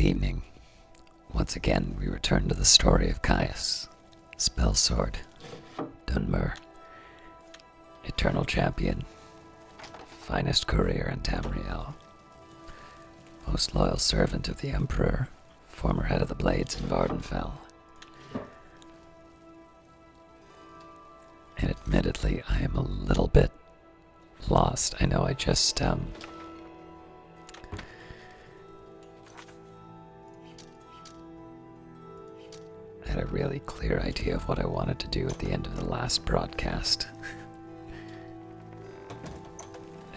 evening. Once again, we return to the story of Caius, Spell Sword, Dunmer, Eternal Champion, finest courier in Tamriel, most loyal servant of the Emperor, former head of the Blades in Vardenfell. And admittedly, I am a little bit lost. I know I just, had a really clear idea of what I wanted to do at the end of the last broadcast.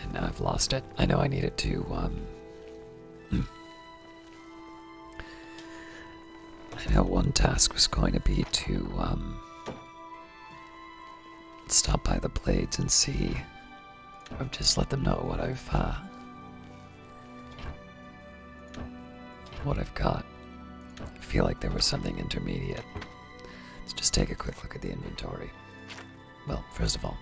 And now I've lost it. I know I needed to, I know one task was going to be to, stop by the Blades and see, or just let them know what I've got. I feel like there was something intermediate. Let's just take a quick look at the inventory. Well, first of all,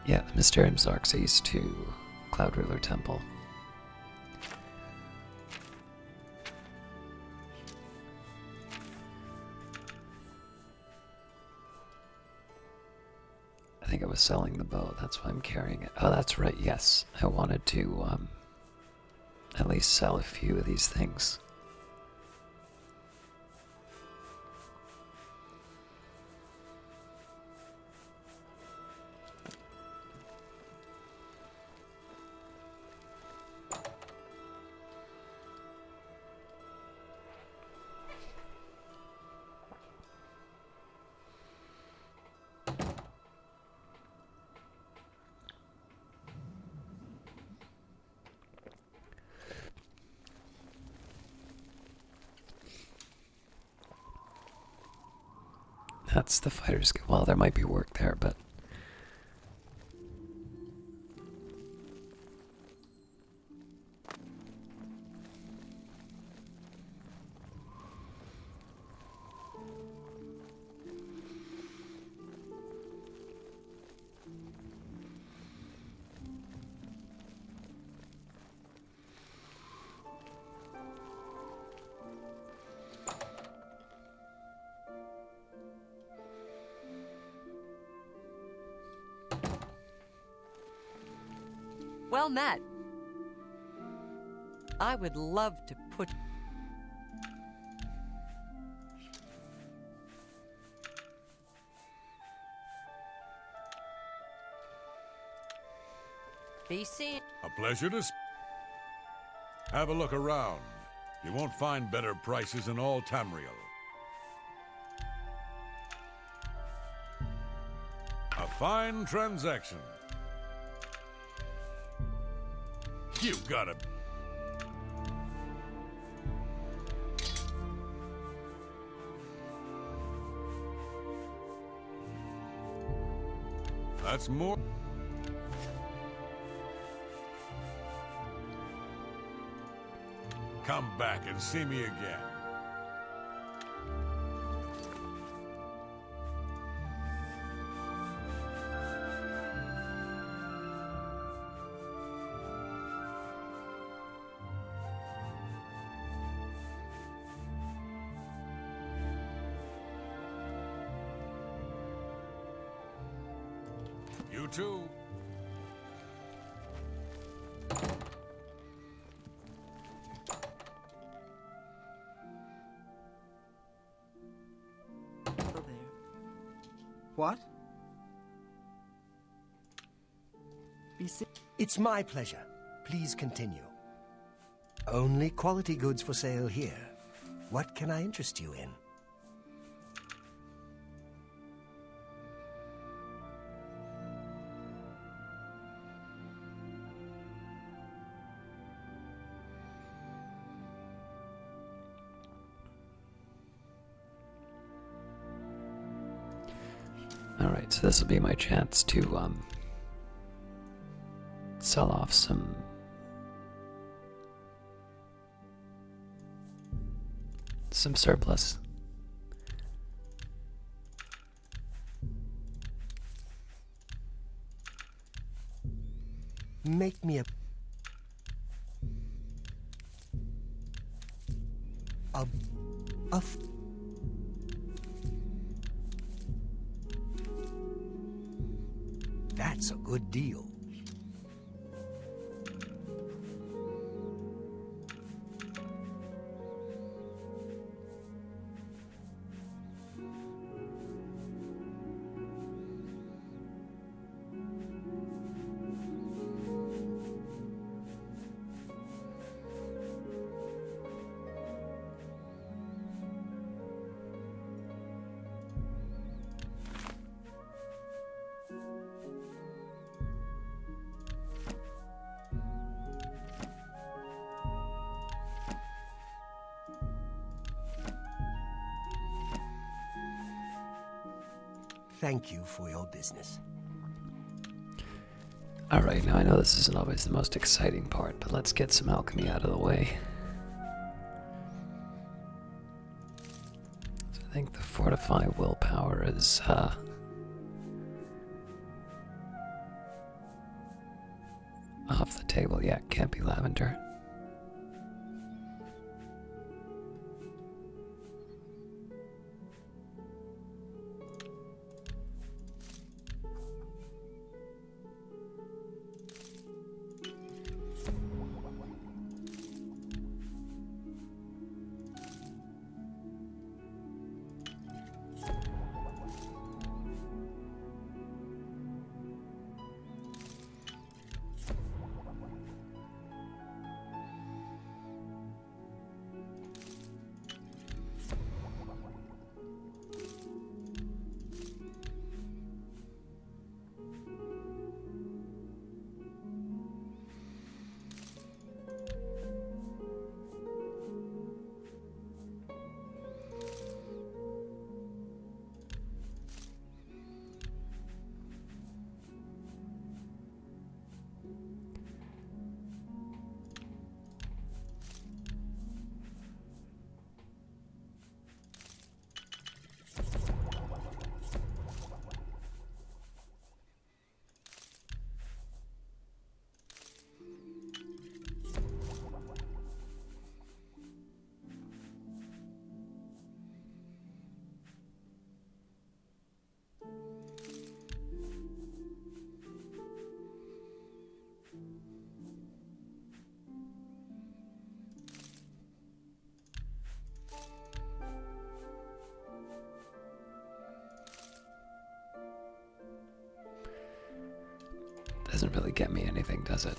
yeah, the Mysterium Xarxes to Cloud Ruler Temple. I think I was selling the bow, that's why I'm carrying it. Oh, that's right, yes. I wanted to, at least sell a few of these things. That's the fighter's guild. Well, there might be work there, but well met. I would love to put... Be seen. A pleasure to have a look around. You won't find better prices in all Tamriel. A fine transaction. You gotta... That's more... Come back and see me again. You too. What? It's my pleasure. Please continue. Only quality goods for sale here. What can I interest you in? alright, so this will be my chance to sell off some surplus. Make me a... A... That's a good deal. Thank you for your business. Alright, now I know this isn't always the most exciting part, but let's get some alchemy out of the way. So I think the fortify willpower is, off the table. Yeah, can't be lavender. Doesn't really get me anything, does it?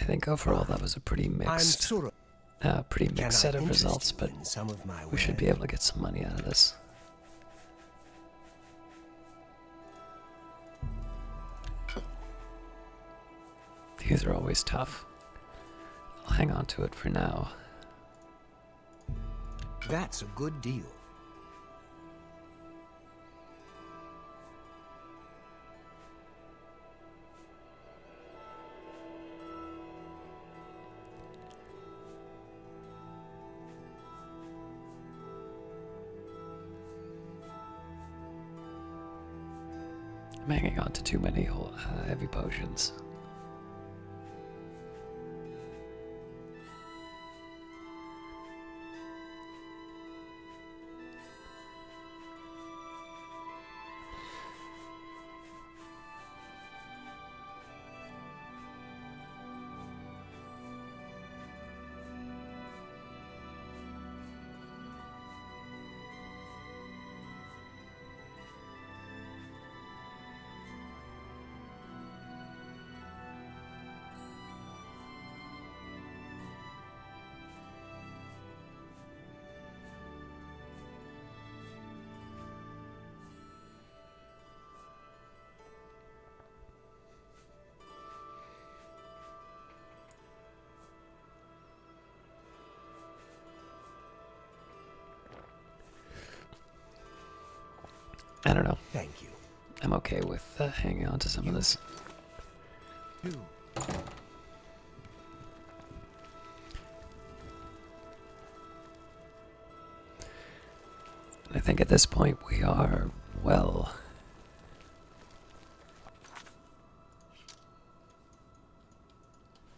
think overall that was a pretty I'm mixed, Sura. pretty Can mixed I set of interest results, you but in some of my we should be wares? able to get some money out of this. These are always tough. I'll hang on to it for now. That's a good deal. I'm hanging on to too many heavy potions. I don't know. Thank you. I'm okay with hanging on to some of this. You. I think at this point we are, well...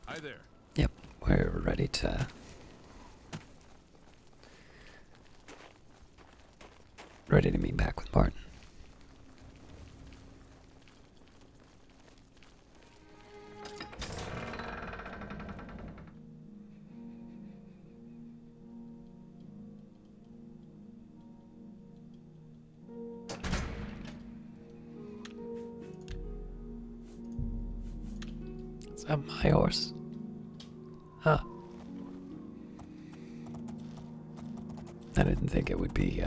Hi there. Yep, we're ready to... ready to meet back with Martin. Is that my horse? Huh. I didn't think it would be,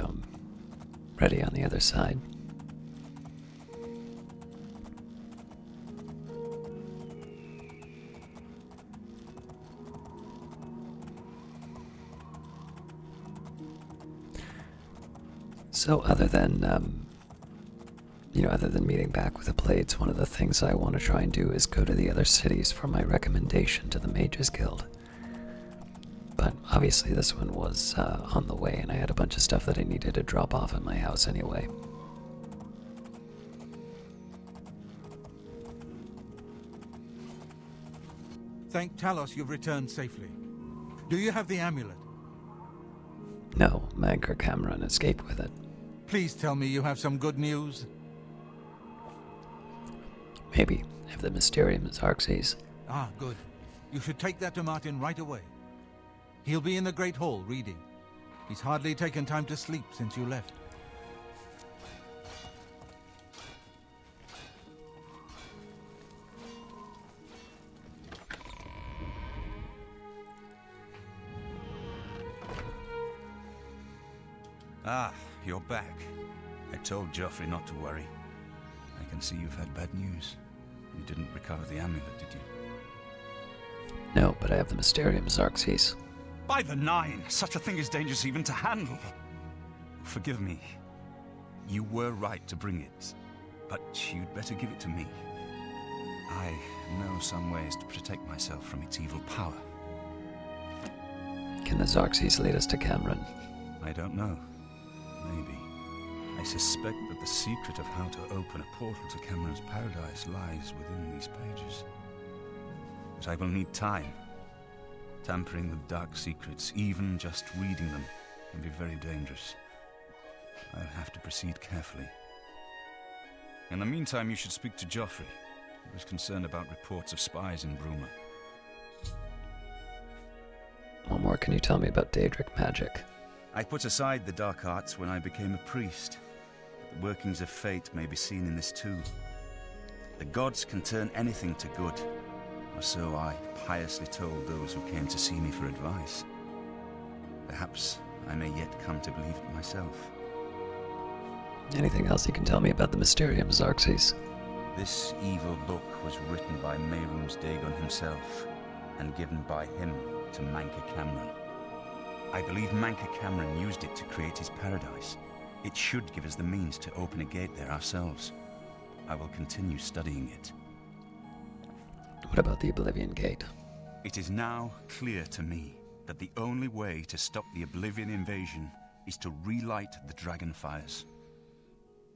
ready on the other side. So other than, other than meeting back with the Blades, one of the things I want to try and do is go to the other cities for my recommendation to the Mages Guild. But obviously this one was on the way, and I had a bunch of stuff that I needed to drop off at my house anyway. Thank Talos you've returned safely. Do you have the amulet? No, Magger Cameron escaped with it. Please tell me you have some good news. Maybe, if the Mysterium Xarxes. Ah, good. You should take that to Martin right away. He'll be in the Great Hall reading. He's hardly taken time to sleep since you left. Ah, you're back. I told Joffrey not to worry. I can see you've had bad news. You didn't recover the amulet, did you? No, but I have the Mysterium Xarxes. By the Nine! Such a thing is dangerous even to handle. Forgive me. You were right to bring it, but you'd better give it to me. I know some ways to protect myself from its evil power. Can the Xarxes lead us to Cameron? I don't know. Maybe. I suspect that the secret of how to open a portal to Cameron's paradise lies within these pages. But I will need time. Tampering with dark secrets, even just reading them, can be very dangerous. I'll have to proceed carefully. In the meantime, you should speak to Joffrey. He was concerned about reports of spies in Bruma. What more can you tell me about Daedric Magic? I put aside the dark arts when I became a priest. But the workings of fate may be seen in this too. The gods can turn anything to good. or so I piously told those who came to see me for advice. Perhaps I may yet come to believe it myself. Anything else you can tell me about the Mysterium Xarxes? This evil book was written by Mehrunes Dagon himself, and given by him to Manca Cameron. I believe Manca Cameron used it to create his paradise. It should give us the means to open a gate there ourselves. I will continue studying it. What about the Oblivion Gate? It is now clear to me that the only way to stop the Oblivion invasion is to relight the Dragonfires.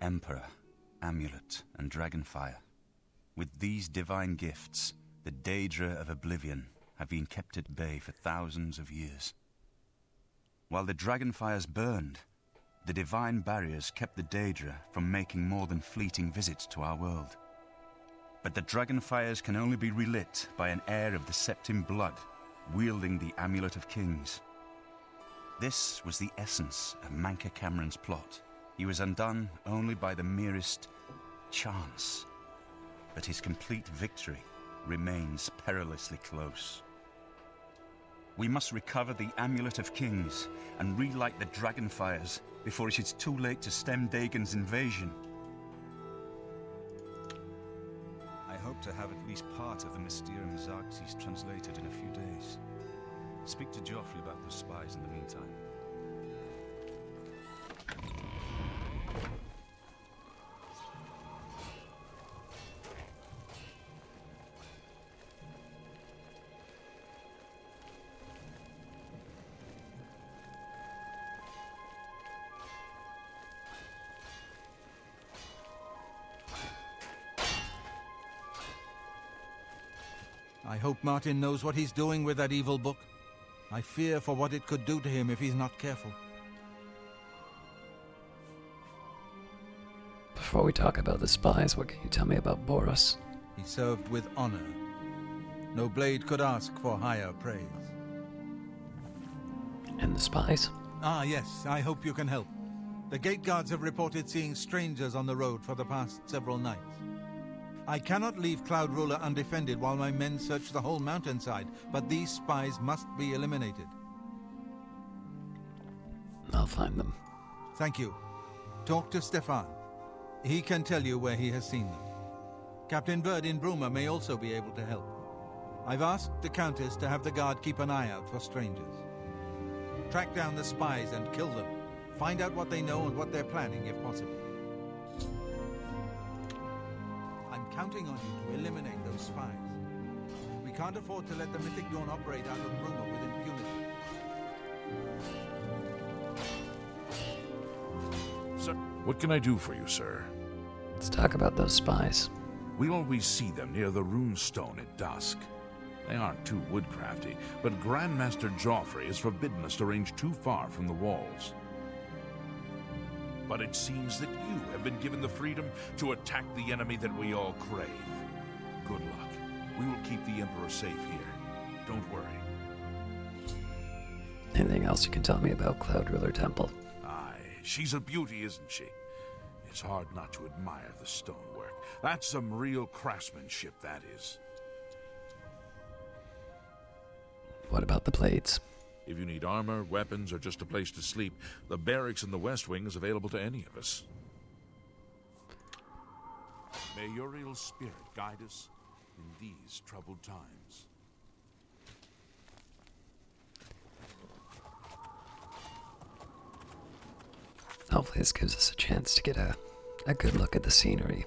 Emperor, Amulet, and Dragonfire. With these divine gifts, the Daedra of Oblivion have been kept at bay for thousands of years. While the Dragonfires burned, the divine barriers kept the Daedra from making more than fleeting visits to our world. But the Dragonfires can only be relit by an heir of the Septim blood, wielding the Amulet of Kings. This was the essence of Manca Cameron's plot. He was undone only by the merest chance. But his complete victory remains perilously close. We must recover the Amulet of Kings and relight the Dragonfires before it is too late to stem Dagon's invasion. I hope to have at least part of the Mysterium Xarxes translated in a few days. Speak to Joffrey about those spies in the meantime. I hope Martin knows what he's doing with that evil book. I fear for what it could do to him if he's not careful. Before we talk about the spies, what can you tell me about Boris? He served with honor. No blade could ask for higher praise. And the spies? Ah, yes, I hope you can help. The gate guards have reported seeing strangers on the road for the past several nights. I cannot leave Cloud Ruler undefended while my men search the whole mountainside, but these spies must be eliminated. I'll find them. Thank you. Talk to Stefan. He can tell you where he has seen them. Captain Bird in Bruma may also be able to help. I've asked the Countess to have the guard keep an eye out for strangers. Track down the spies and kill them. Find out what they know and what they're planning, if possible. I'm counting on you to eliminate those spies. We can't afford to let the Mythic Dawn operate out of Bruma with impunity. Sir, what can I do for you, sir? Let's talk about those spies. We always see them near the runestone at dusk. They aren't too woodcrafty, but Grandmaster Joffrey has forbidden us to range too far from the walls. But it seems that you have been given the freedom to attack the enemy that we all crave. Good luck. We will keep the Emperor safe here. Don't worry. Anything else you can tell me about Cloud Ruler Temple? Aye, she's a beauty, isn't she? It's hard not to admire the stonework. That's some real craftsmanship, that is. What about the blades? If you need armor, weapons, or just a place to sleep, the barracks in the West Wing is available to any of us. May Uriel's spirit guide us in these troubled times. Hopefully this gives us a chance to get a good look at the scenery.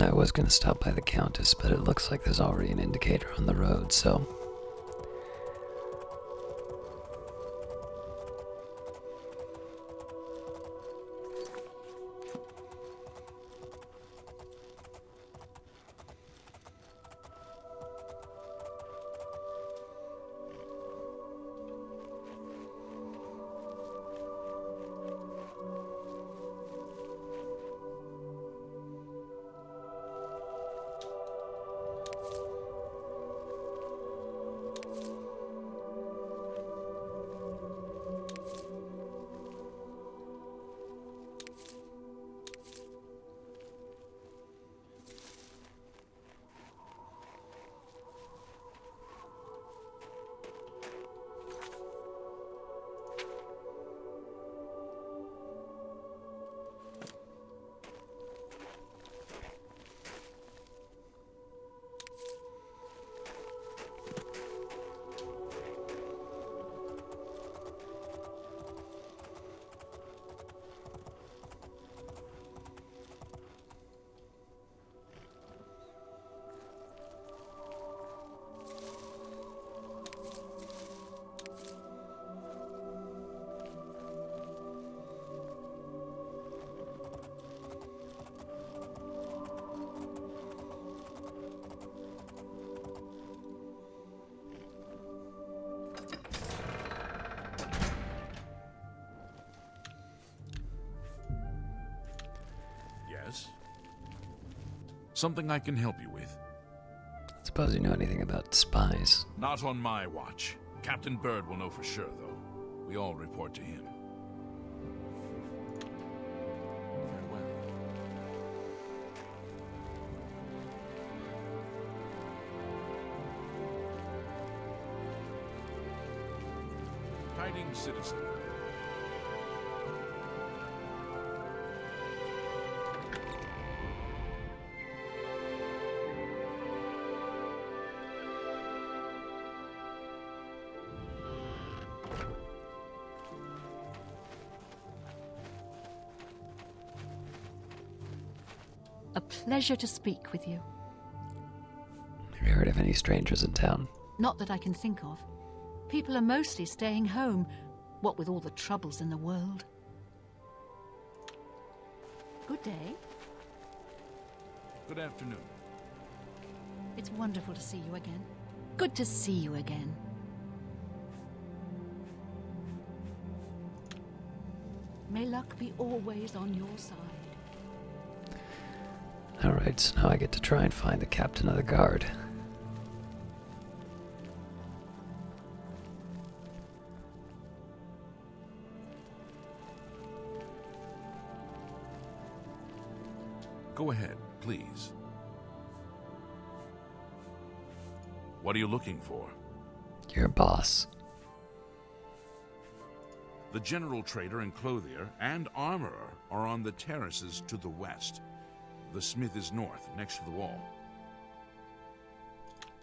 I was going to stop by the Countess, but it looks like there's already an indicator on the road, so... Something I can help you with? Suppose you know anything about spies? Not on my watch. Captain Bird will know for sure, though. We all report to him. Farewell. Hiding citizen. A pleasure to speak with you. Have you heard of any strangers in town? Not that I can think of. People are mostly staying home, what with all the troubles in the world. Good day. Good afternoon. It's wonderful to see you again. Good to see you again. May luck be always on your side. Alright, so now I get to try and find the captain of the guard. Go ahead, please. What are you looking for? Your boss. The general trader and clothier and armorer are on the terraces to the west. The smith is north, next to the wall.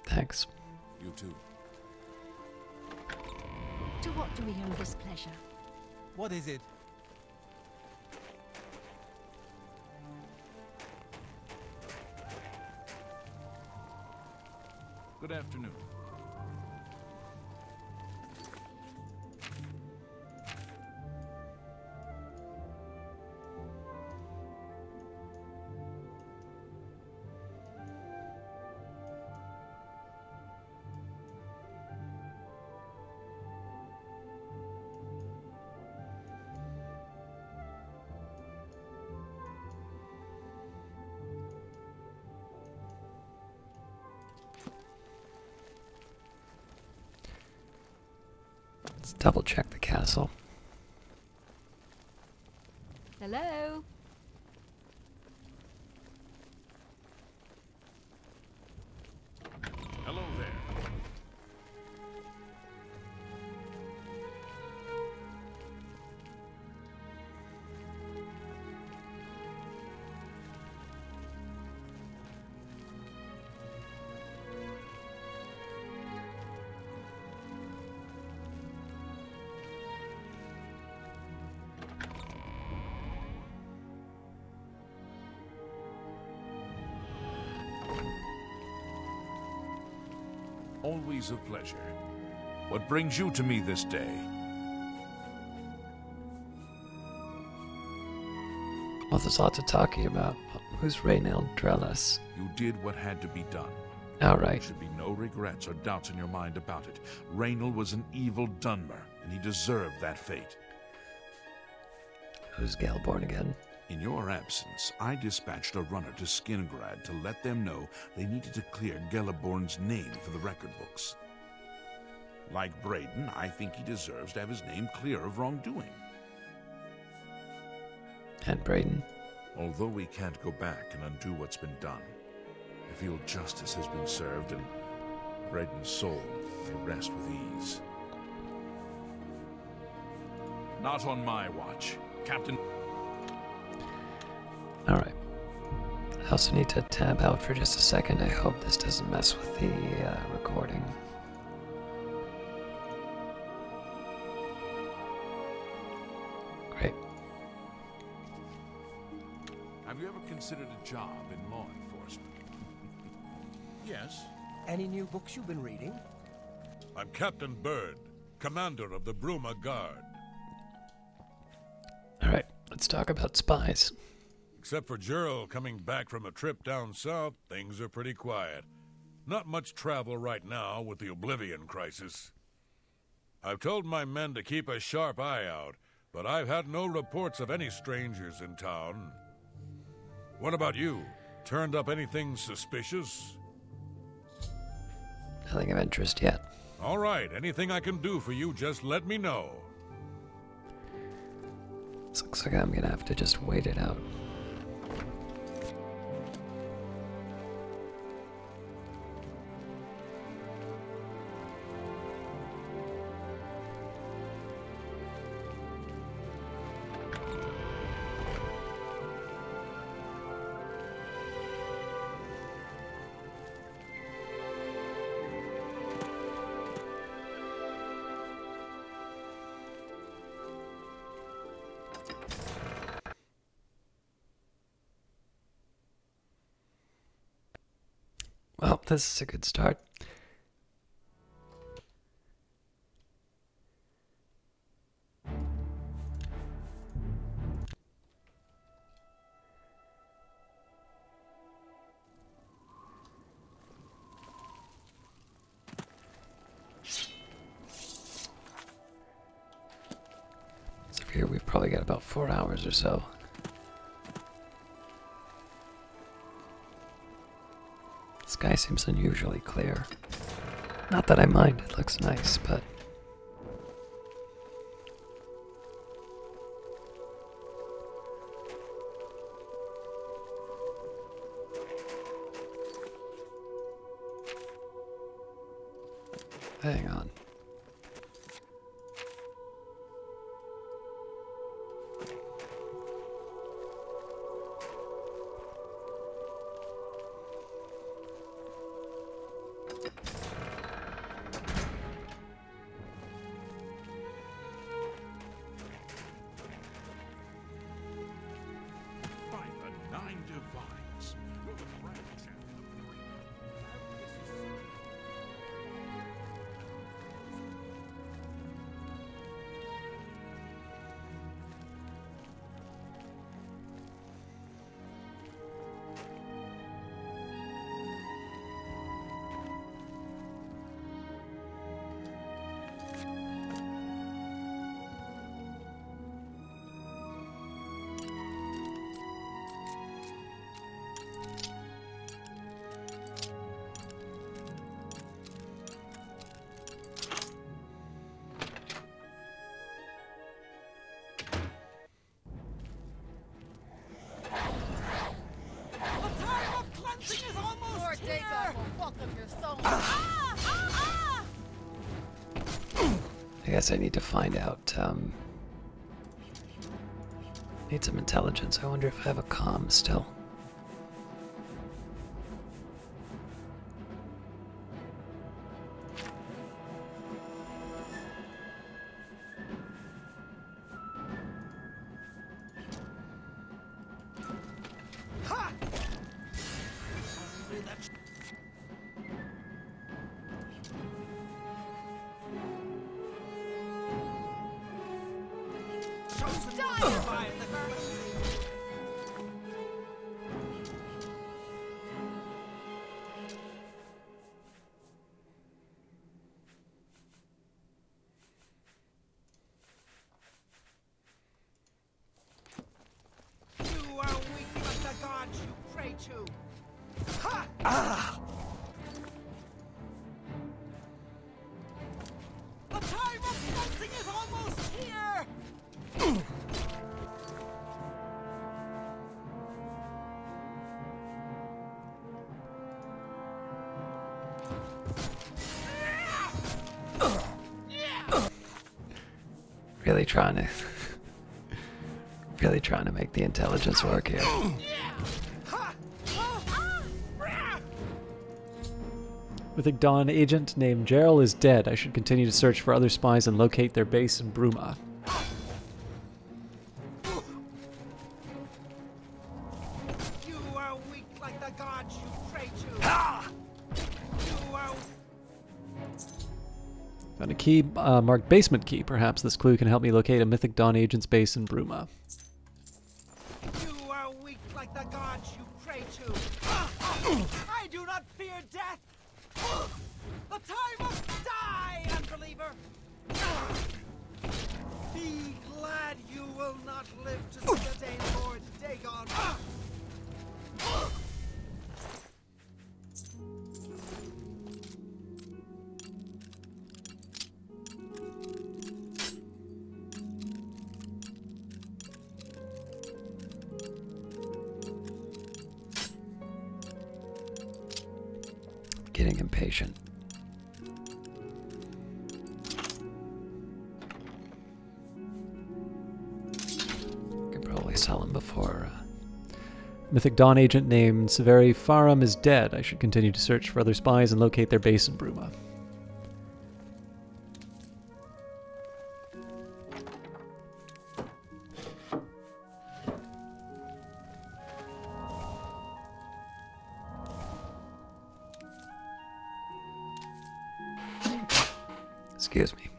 Thanks. You too. To what do we owe this pleasure? What is it? Good afternoon. Let's double check the castle. Hello? Hello there. Always a pleasure. What brings you to me this day? Well, there's lots of talking about. Who's Raynald Drellis? You did what had to be done. All There right. should be no regrets or doubts in your mind about it. Raynald was an evil Dunmer, and he deserved that fate. Who's Galeborn again? In your absence, I dispatched a runner to Skingrad to let them know they needed to clear Geleborn's name for the record books. Like Braden, I think he deserves to have his name clear of wrongdoing. And Braden? Although we can't go back and undo what's been done, I feel justice has been served and Braden's soul may rest with ease. Not on my watch, Captain. Alright. I also need to tab out for just a second. I hope this doesn't mess with the recording. Great. Have you ever considered a job in law enforcement? Yes. Any new books you've been reading? I'm Captain Bird, commander of the Bruma Guard. Alright, let's talk about spies. Except for Gerald coming back from a trip down south, things are pretty quiet. Not much travel right now with the Oblivion crisis. I've told my men to keep a sharp eye out, but I've had no reports of any strangers in town. What about you? Turned up anything suspicious? Nothing of interest yet. All right, anything I can do for you, just let me know. This looks like I'm gonna have to just wait it out. Well, this is a good start. So here we've probably got about 4 hours or so. The sky seems unusually clear. Not that I mind, it looks nice, but... hang on. I guess I need to find out, need some intelligence. I wonder if I have a comm still. Really trying to make the intelligence work here. Mythic Dawn agent named Gerald is dead. I should continue to search for other spies and locate their base in Bruma. You are weak like the gods you pray to. You are... Found a key marked basement key. Perhaps this clue can help me locate a Mythic Dawn agent's base in Bruma. You are weak like the gods you pray to. I do not fear death. The time must die, unbeliever. Be glad you will not live to see the day Lord Dagon. getting impatient. Could probably sell him before. Mythic Dawn agent named Severi Farum is dead. I should continue to search for other spies and locate their base in Bruma. Excuse me.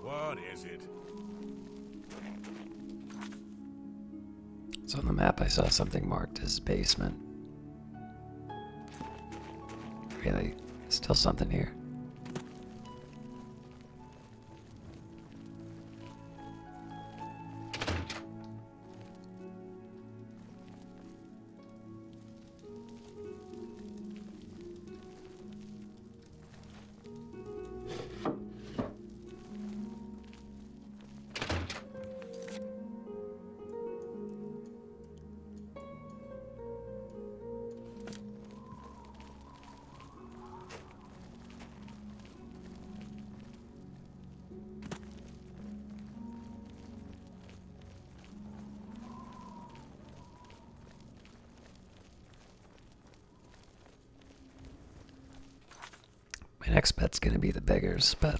What is it? So on the map I saw something marked as basement. Really? Still something here. My next bet's gonna be the beggars, but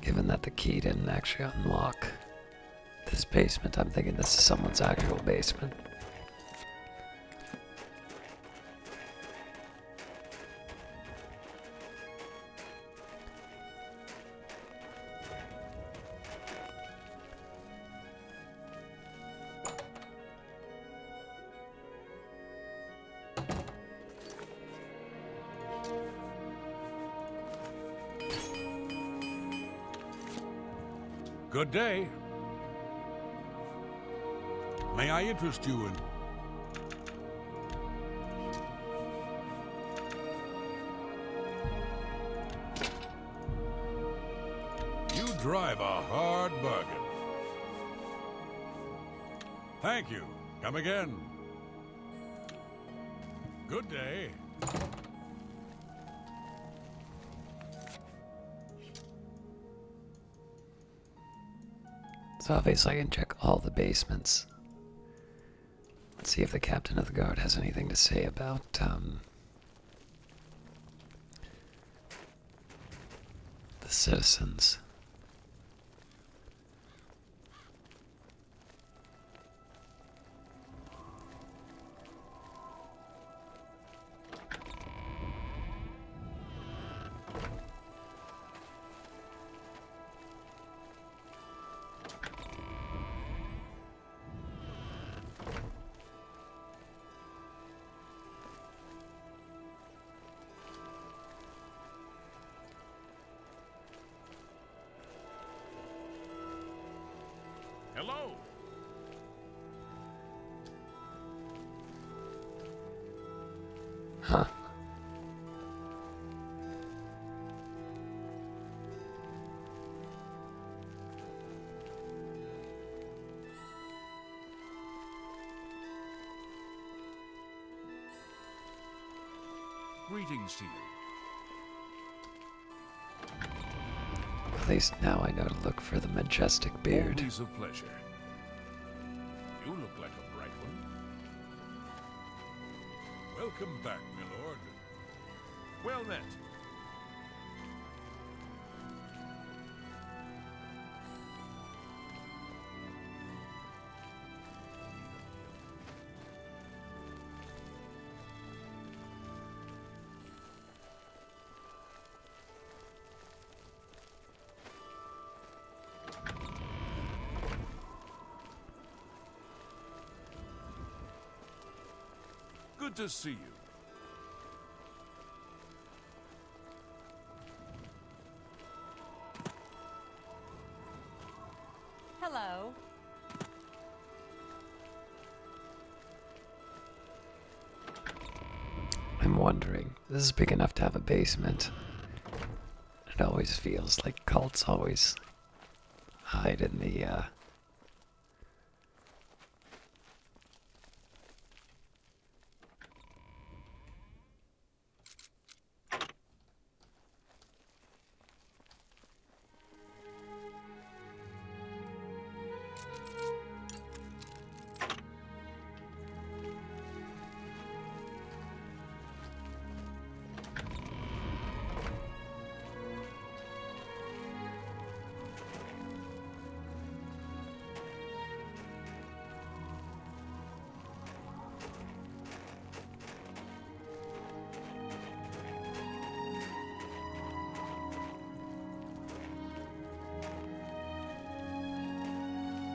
given that the key didn't actually unlock this basement, I'm thinking this is someone's actual basement. Good day. May I interest you in... You drive a hard bargain. Thank you. Come again. Good day. So obviously I can check all the basements. Let's see if the captain of the guard has anything to say about, the citizens. Hello. Huh. Greetings to you. At least now I know to look for the majestic beard. Always a pleasure. You look like a bright one. Welcome back, my lord. Well met. Good to see you. Hello. I'm wondering, this is big enough to have a basement. It always feels like cults always hide in the,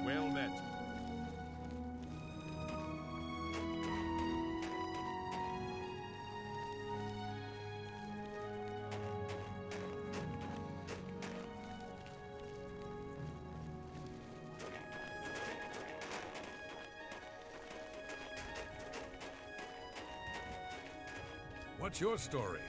Well met. What's your story?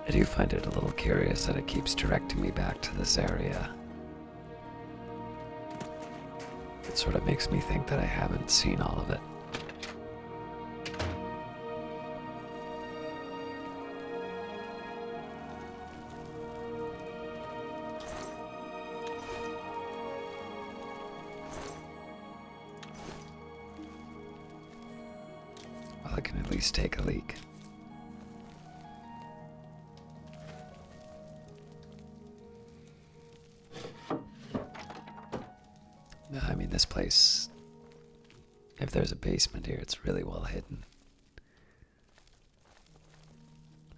I do find it a little curious that it keeps directing me back to this area. It sort of makes me think that I haven't seen all of it. Well, I can at least take a leak. I mean, this place, if there's a basement here, it's really well hidden.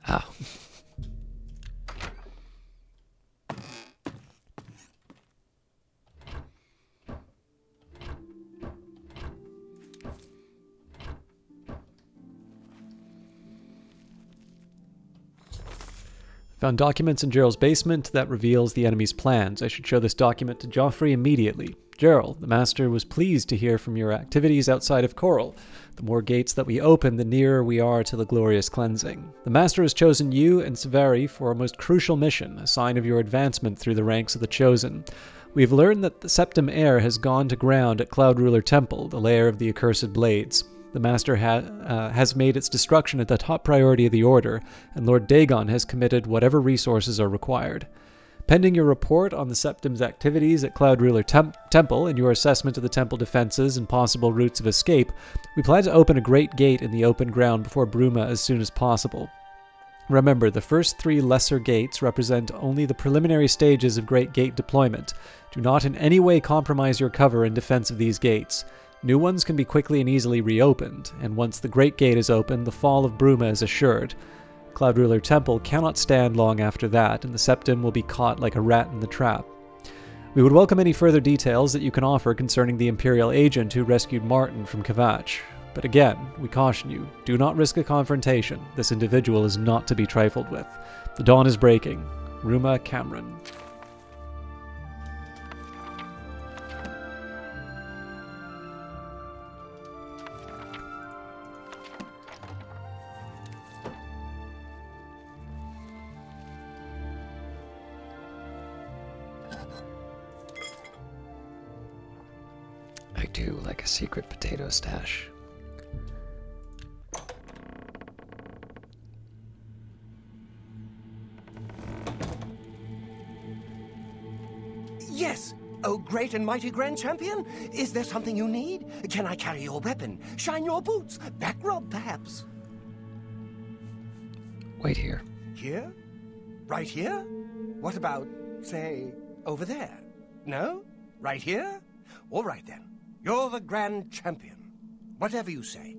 Ow. Found documents in Gerald's basement that reveals the enemy's plans. I should show this document to Joffrey immediately. Gerald, the Master was pleased to hear from your activities outside of Coral. The more gates that we open, the nearer we are to the glorious cleansing. The Master has chosen you and Severi for a most crucial mission, a sign of your advancement through the ranks of the Chosen. We have learned that the Septim Heir has gone to ground at Cloud Ruler Temple, the lair of the accursed blades. The Master has made its destruction at the top priority of the Order, and Lord Dagon has committed whatever resources are required. Pending your report on the Septim's activities at Cloud Ruler Temple and your assessment of the temple defenses and possible routes of escape, we plan to open a great gate in the open ground before Bruma as soon as possible. Remember, the first 3 lesser gates represent only the preliminary stages of Great Gate deployment. Do not in any way compromise your cover in defense of these gates. New ones can be quickly and easily reopened, and once the Great Gate is open, the fall of Bruma is assured. Cloud Ruler Temple cannot stand long after that, and the Septim will be caught like a rat in the trap. We would welcome any further details that you can offer concerning the Imperial agent who rescued Martin from Kvatch. But again, we caution you, do not risk a confrontation. This individual is not to be trifled with. The dawn is breaking. Ruma Cameron. I do like a secret potato stash. Yes! Oh, great and mighty Grand Champion! Is there something you need? Can I carry your weapon? Shine your boots? Back rub, perhaps? Wait here. Here? Right here? What about, say, over there? No? Right here? All right, then. You're the Grand Champion. Whatever you say.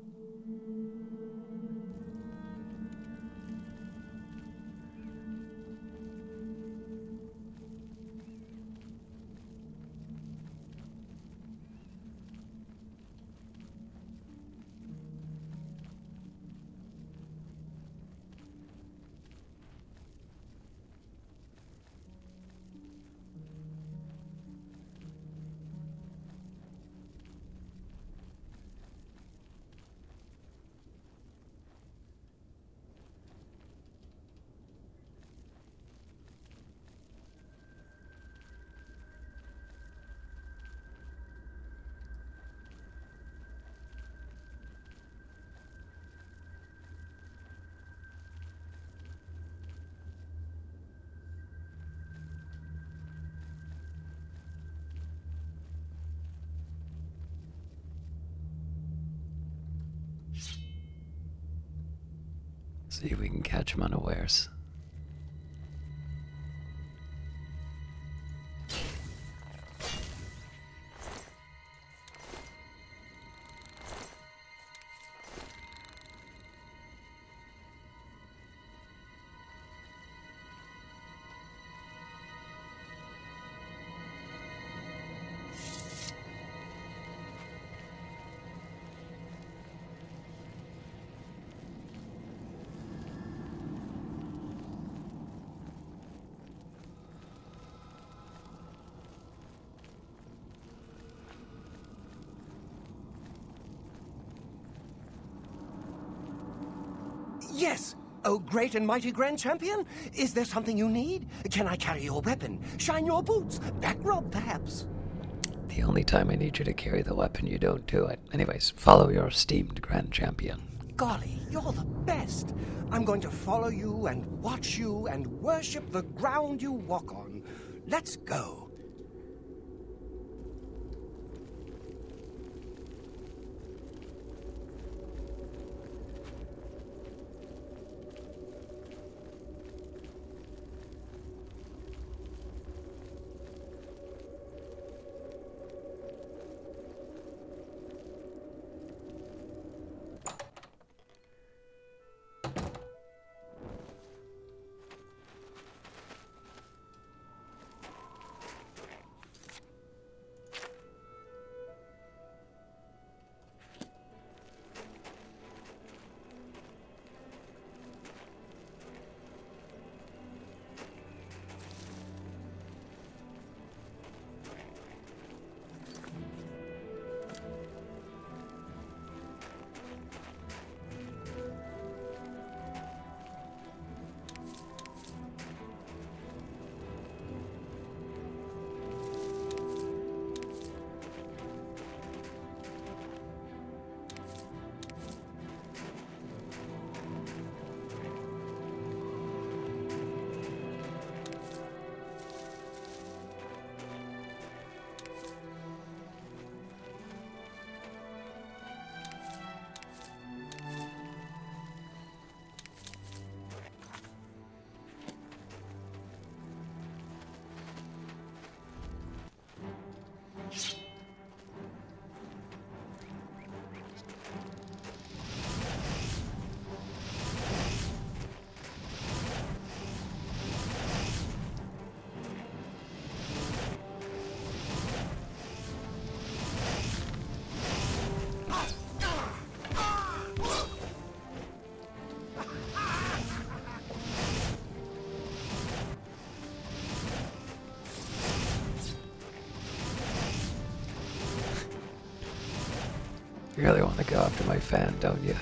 See if we can catch him unawares. Yes! Oh, great and mighty Grand Champion! Is there something you need? Can I carry your weapon? Shine your boots? Back rub, perhaps? The only time I need you to carry the weapon, you don't do it. Anyways, follow your esteemed Grand Champion. Golly, you're the best! I'm going to follow you and watch you and worship the ground you walk on. Let's go. You really want to go after my fan, don't you?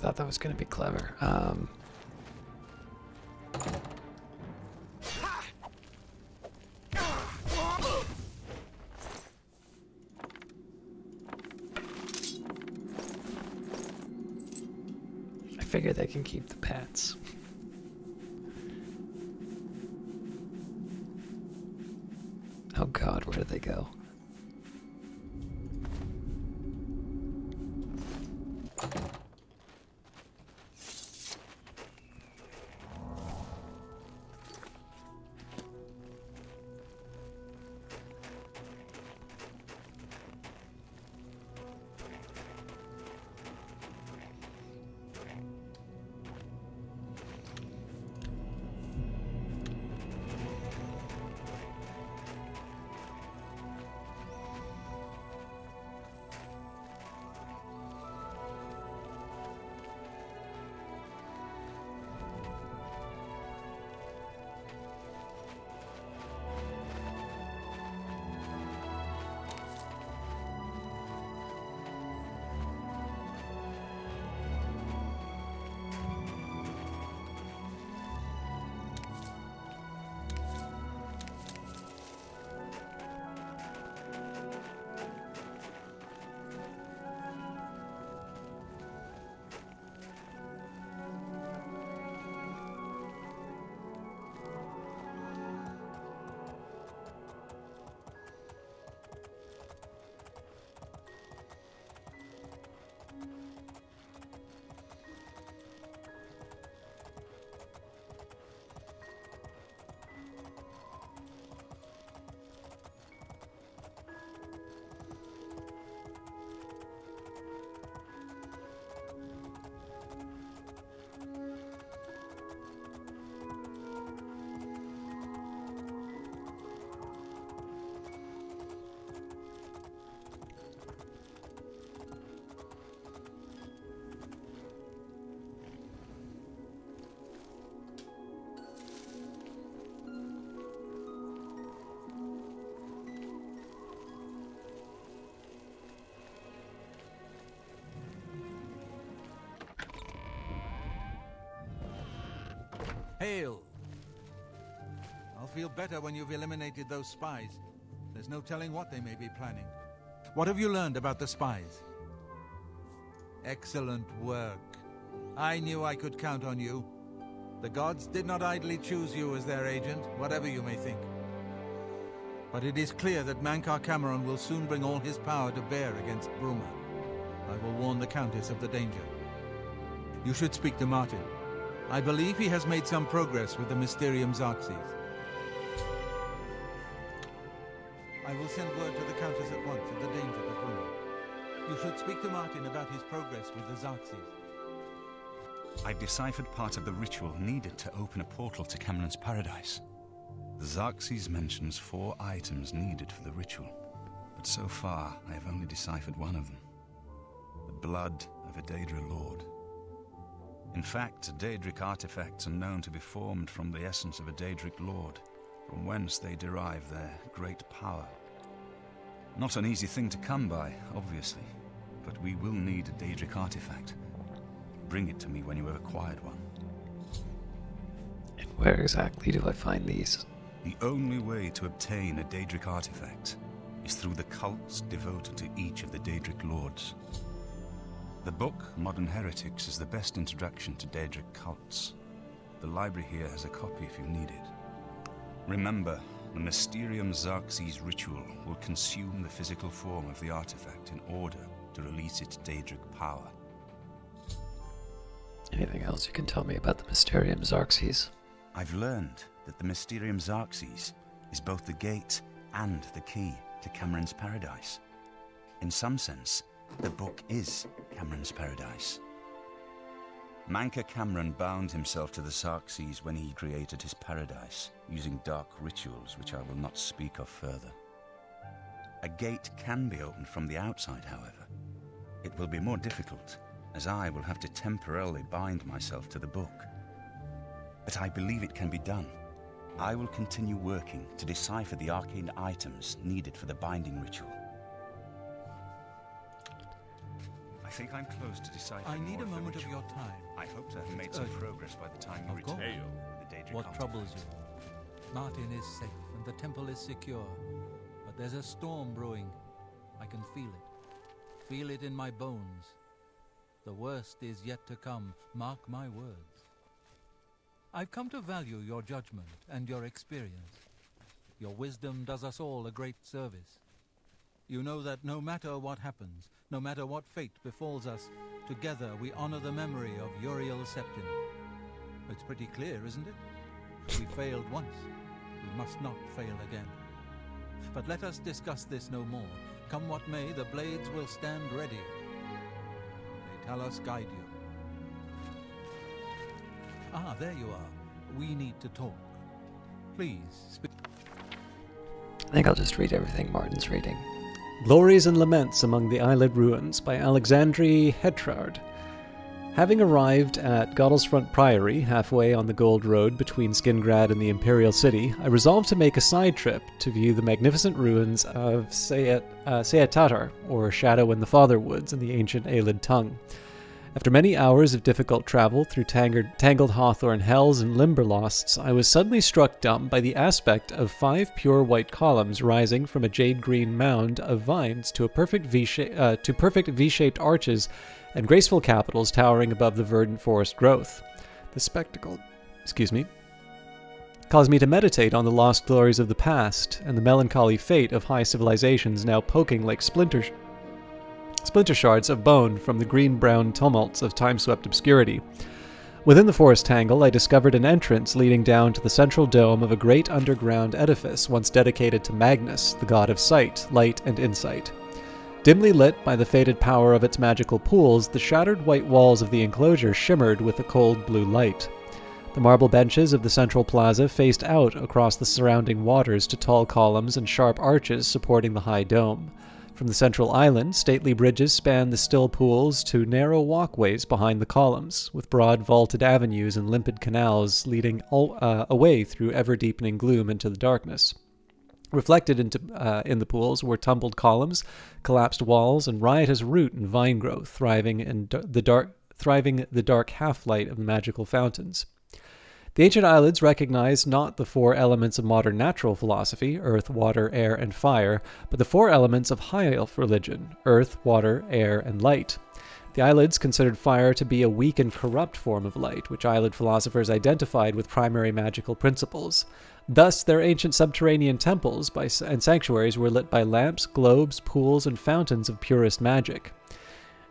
thought that was going to be clever. I figure they can keep the pets. Oh god, where did they go? Hail! I'll feel better when you've eliminated those spies. There's no telling what they may be planning. What have you learned about the spies? Excellent work. I knew I could count on you. The gods did not idly choose you as their agent, whatever you may think. But it is clear that Mankar Cameron will soon bring all his power to bear against Bruma. I will warn the Countess of the danger. You should speak to Martin. I believe he has made some progress with the Mysterium Xarxes. I will send word to the Countess at once of the danger to Bruma. You should speak to Martin about his progress with the Xarxes. I've deciphered part of the ritual needed to open a portal to Cameron's paradise. The Xarxes mentions 4 items needed for the ritual, but so far I have only deciphered one of them. The blood of a Daedra lord. In fact, Daedric artifacts are known to be formed from the essence of a Daedric lord, from whence they derive their great power. Not an easy thing to come by, obviously, but we will need a Daedric artifact. Bring it to me when you have acquired one. And where exactly do I find these? The only way to obtain a Daedric artifact is through the cults devoted to each of the Daedric lords. The book, Modern Heretics, is the best introduction to Daedric cults. The library here has a copy if you need it. Remember, the Mysterium Xarxes ritual will consume the physical form of the artifact in order to release its Daedric power. Anything else you can tell me about the Mysterium Xarxes? I've learned that the Mysterium Xarxes is both the gate and the key to Cameron's paradise. In some sense, the book is Cameron's paradise. Mankar Cameron bound himself to the Xarxes when he created his paradise, using dark rituals which I will not speak of further. A gate can be opened from the outside, however. It will be more difficult, as I will have to temporarily bind myself to the book. But I believe it can be done. I will continue working to decipher the arcane items needed for the binding ritual. I think I'm close to deciphering. I need more a moment of ritual. your time. I hope to have made some progress by the time you Of course. return with the Daedric What artifacts. troubles you? Martin is safe and the temple is secure. But there's a storm brewing. I can feel it. Feel it in my bones. The worst is yet to come. Mark my words. I've come to value your judgment and your experience. Your wisdom does us all a great service. You know that no matter what happens, no matter what fate befalls us, together we honor the memory of Uriel Septim. It's pretty clear, isn't it? We failed once. We must not fail again. But let us discuss this no more. Come what may, the blades will stand ready. May Talos guide you. Ah, there you are. We need to talk. Please, speak. I think I'll just read everything Martin's reading. Glories and Laments Among the Eyelid Ruins by Alexandre Hetrard. Having arrived at Godlesfront Priory, halfway on the Gold Road between Skingrad and the Imperial City, I resolved to make a side trip to view the magnificent ruins of Seatatar, or Shadow in the Fatherwoods in the ancient Aelid tongue. After many hours of difficult travel through tangled hawthorn hells and limberlosts, I was suddenly struck dumb by the aspect of 5 pure white columns rising from a jade-green mound of vines to perfect V-shaped arches and graceful capitals towering above the verdant forest growth. The spectacle, caused me to meditate on the lost glories of the past and the melancholy fate of high civilizations now poking like splinter shards of bone from the green-brown tumults of time-swept obscurity. Within the forest tangle, I discovered an entrance leading down to the central dome of a great underground edifice once dedicated to Magnus, the god of sight, light, and insight. Dimly lit by the faded power of its magical pools, the shattered white walls of the enclosure shimmered with a cold blue light. The marble benches of the central plaza faced out across the surrounding waters to tall columns and sharp arches supporting the high dome. From the central island, stately bridges span the still pools to narrow walkways behind the columns, with broad vaulted avenues and limpid canals leading away through ever-deepening gloom into the darkness. Reflected in the pools were tumbled columns, collapsed walls, and riotous root and vine growth, thriving the dark half-light of the magical fountains. The ancient Eyelids recognized not the 4 elements of modern natural philosophy, earth, water, air, and fire, but the 4 elements of high elf religion, earth, water, air, and light. The Eyelids considered fire to be a weak and corrupt form of light, which Eyelid philosophers identified with primary magical principles. Thus, their ancient subterranean temples and sanctuaries were lit by lamps, globes, pools, and fountains of purest magic.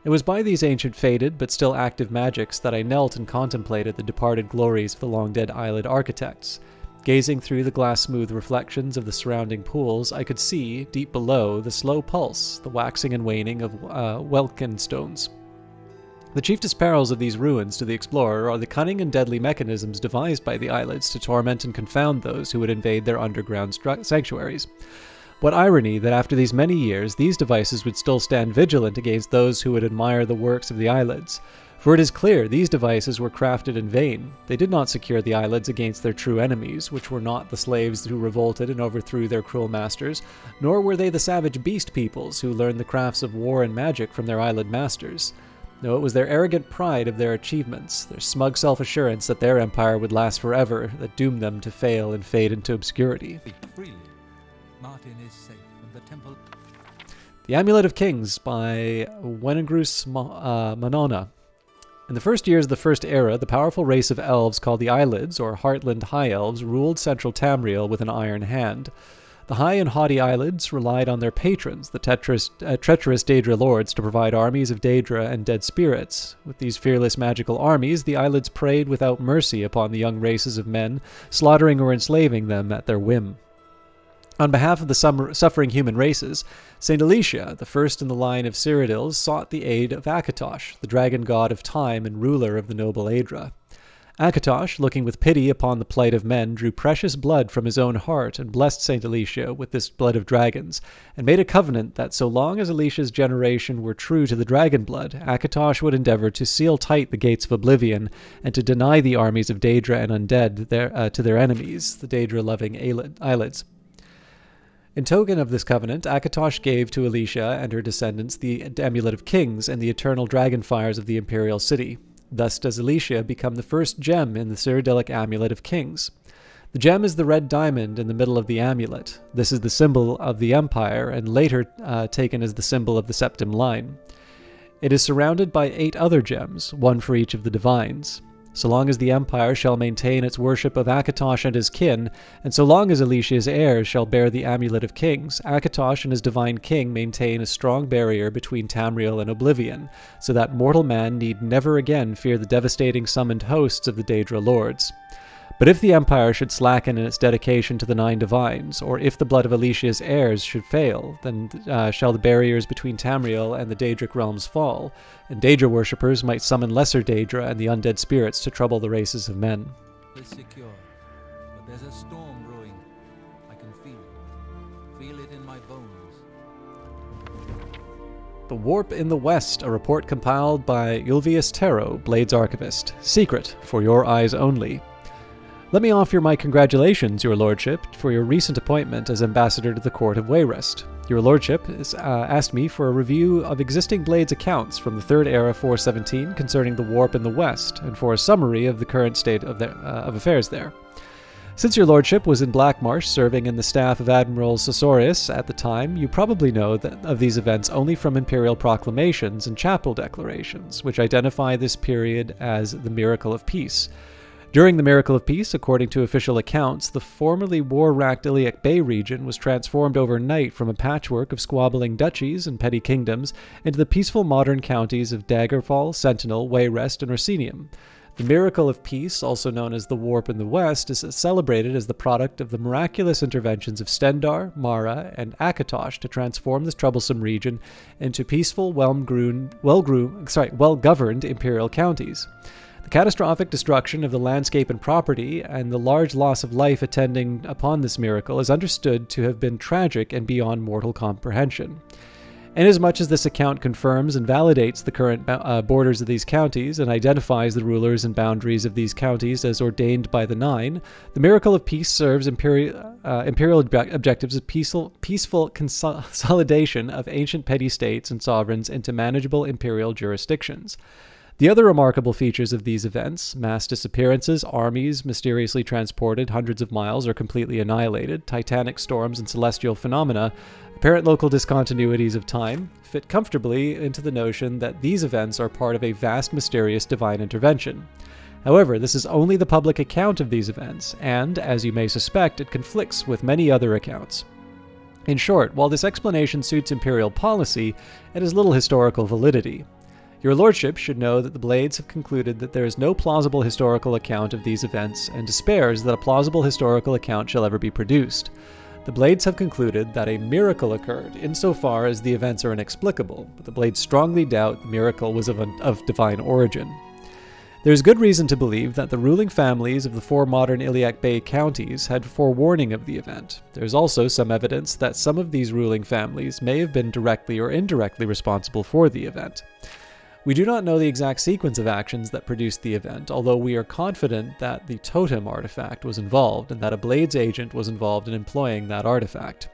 It was by these ancient faded but still active magics that I knelt and contemplated the departed glories of the long-dead Eyelid architects. Gazing through the glass-smooth reflections of the surrounding pools, I could see, deep below, the slow pulse, the waxing and waning of welkin stones. The chiefest perils of these ruins to the explorer are the cunning and deadly mechanisms devised by the Eyelids to torment and confound those who would invade their underground sanctuaries. What irony that after these many years, these devices would still stand vigilant against those who would admire the works of the Eyelids. For it is clear these devices were crafted in vain. They did not secure the Eyelids against their true enemies, which were not the slaves who revolted and overthrew their cruel masters, nor were they the savage beast peoples who learned the crafts of war and magic from their Eyelid masters. No, it was their arrogant pride of their achievements, their smug self-assurance that their empire would last forever, that doomed them to fail and fade into obscurity. Freely. Martin is safe, and the temple... The Amulet of Kings by Wennegrus Manona. In the first years of the First Era, the powerful race of elves called the Eyelids, or Heartland High Elves, ruled central Tamriel with an iron hand. The high and haughty Eyelids relied on their patrons, the treacherous Daedra lords, to provide armies of Daedra and dead spirits. With these fearless magical armies, the Eyelids preyed without mercy upon the young races of men, slaughtering or enslaving them at their whim. On behalf of the suffering human races, St. Alicia, the first in the line of Cyrodiils, sought the aid of Akatosh, the dragon god of time and ruler of the noble Daedra. Akatosh, looking with pity upon the plight of men, drew precious blood from his own heart and blessed St. Alicia with this blood of dragons, and made a covenant that so long as Alicia's generation were true to the dragon blood, Akatosh would endeavor to seal tight the gates of Oblivion and to deny the armies of Daedra and undead to their enemies, the Daedra-loving Eyelids. In token of this covenant, Akatosh gave to Alicia and her descendants the Amulet of Kings and the eternal dragonfires of the Imperial City. Thus does Alicia become the first gem in the Cyrodiilic Amulet of Kings. The gem is the red diamond in the middle of the amulet. This is the symbol of the Empire, and later taken as the symbol of the Septim Line. It is surrounded by 8 other gems, one for each of the divines. So long as the Empire shall maintain its worship of Akatosh and his kin, and so long as Alicia's heirs shall bear the Amulet of Kings, Akatosh and his divine king maintain a strong barrier between Tamriel and Oblivion, so that mortal man need never again fear the devastating summoned hosts of the Daedra lords. But if the Empire should slacken in its dedication to the 9 divines, or if the blood of Alicia's heirs should fail, then shall the barriers between Tamriel and the Daedric realms fall, and Daedra worshippers might summon lesser Daedra and the undead spirits to trouble the races of men. It's secure, but there's a storm brewing. I can feel it. Feel it in my bones. The Warp in the West, a report compiled by Ulvius Tero, Blade's Archivist. Secret, for your eyes only. Let me offer my congratulations, Your Lordship, for your recent appointment as Ambassador to the Court of Wayrest. Your Lordship has asked me for a review of existing Blades accounts from the 3rd Era 417 concerning the Warp in the West, and for a summary of the current state of affairs there. Since Your Lordship was in Blackmarsh serving in the staff of Admiral Sosorius at the time, you probably know of these events only from imperial proclamations and chapel declarations, which identify this period as the Miracle of Peace. During the Miracle of Peace, according to official accounts, the formerly war-racked Iliac Bay region was transformed overnight from a patchwork of squabbling duchies and petty kingdoms into the peaceful modern counties of Daggerfall, Sentinel, Wayrest, and Orsinium. The Miracle of Peace, also known as the Warp in the West, is celebrated as the product of the miraculous interventions of Stendar, Mara, and Akatosh to transform this troublesome region into peaceful, well-governed imperial counties. The catastrophic destruction of the landscape and property, and the large loss of life attending upon this miracle, is understood to have been tragic and beyond mortal comprehension. Inasmuch as this account confirms and validates the current borders of these counties and identifies the rulers and boundaries of these counties as ordained by the 9, the Miracle of Peace serves imperial objectives of peaceful consolidation of ancient petty states and sovereigns into manageable imperial jurisdictions. The other remarkable features of these events, mass disappearances, armies mysteriously transported hundreds of miles or completely annihilated, titanic storms and celestial phenomena, apparent local discontinuities of time, fit comfortably into the notion that these events are part of a vast mysterious divine intervention. However, this is only the public account of these events, and, as you may suspect, it conflicts with many other accounts. In short, while this explanation suits imperial policy, it has little historical validity. Your Lordship should know that the Blades have concluded that there is no plausible historical account of these events, and despairs that a plausible historical account shall ever be produced. The Blades have concluded that a miracle occurred, insofar as the events are inexplicable, but the Blades strongly doubt the miracle was of divine origin. There is good reason to believe that the ruling families of the 4 modern Iliac Bay counties had forewarning of the event. There is also some evidence that some of these ruling families may have been directly or indirectly responsible for the event. We do not know the exact sequence of actions that produced the event, although we are confident that the totem artifact was involved and that a Blades agent was involved in employing that artifact.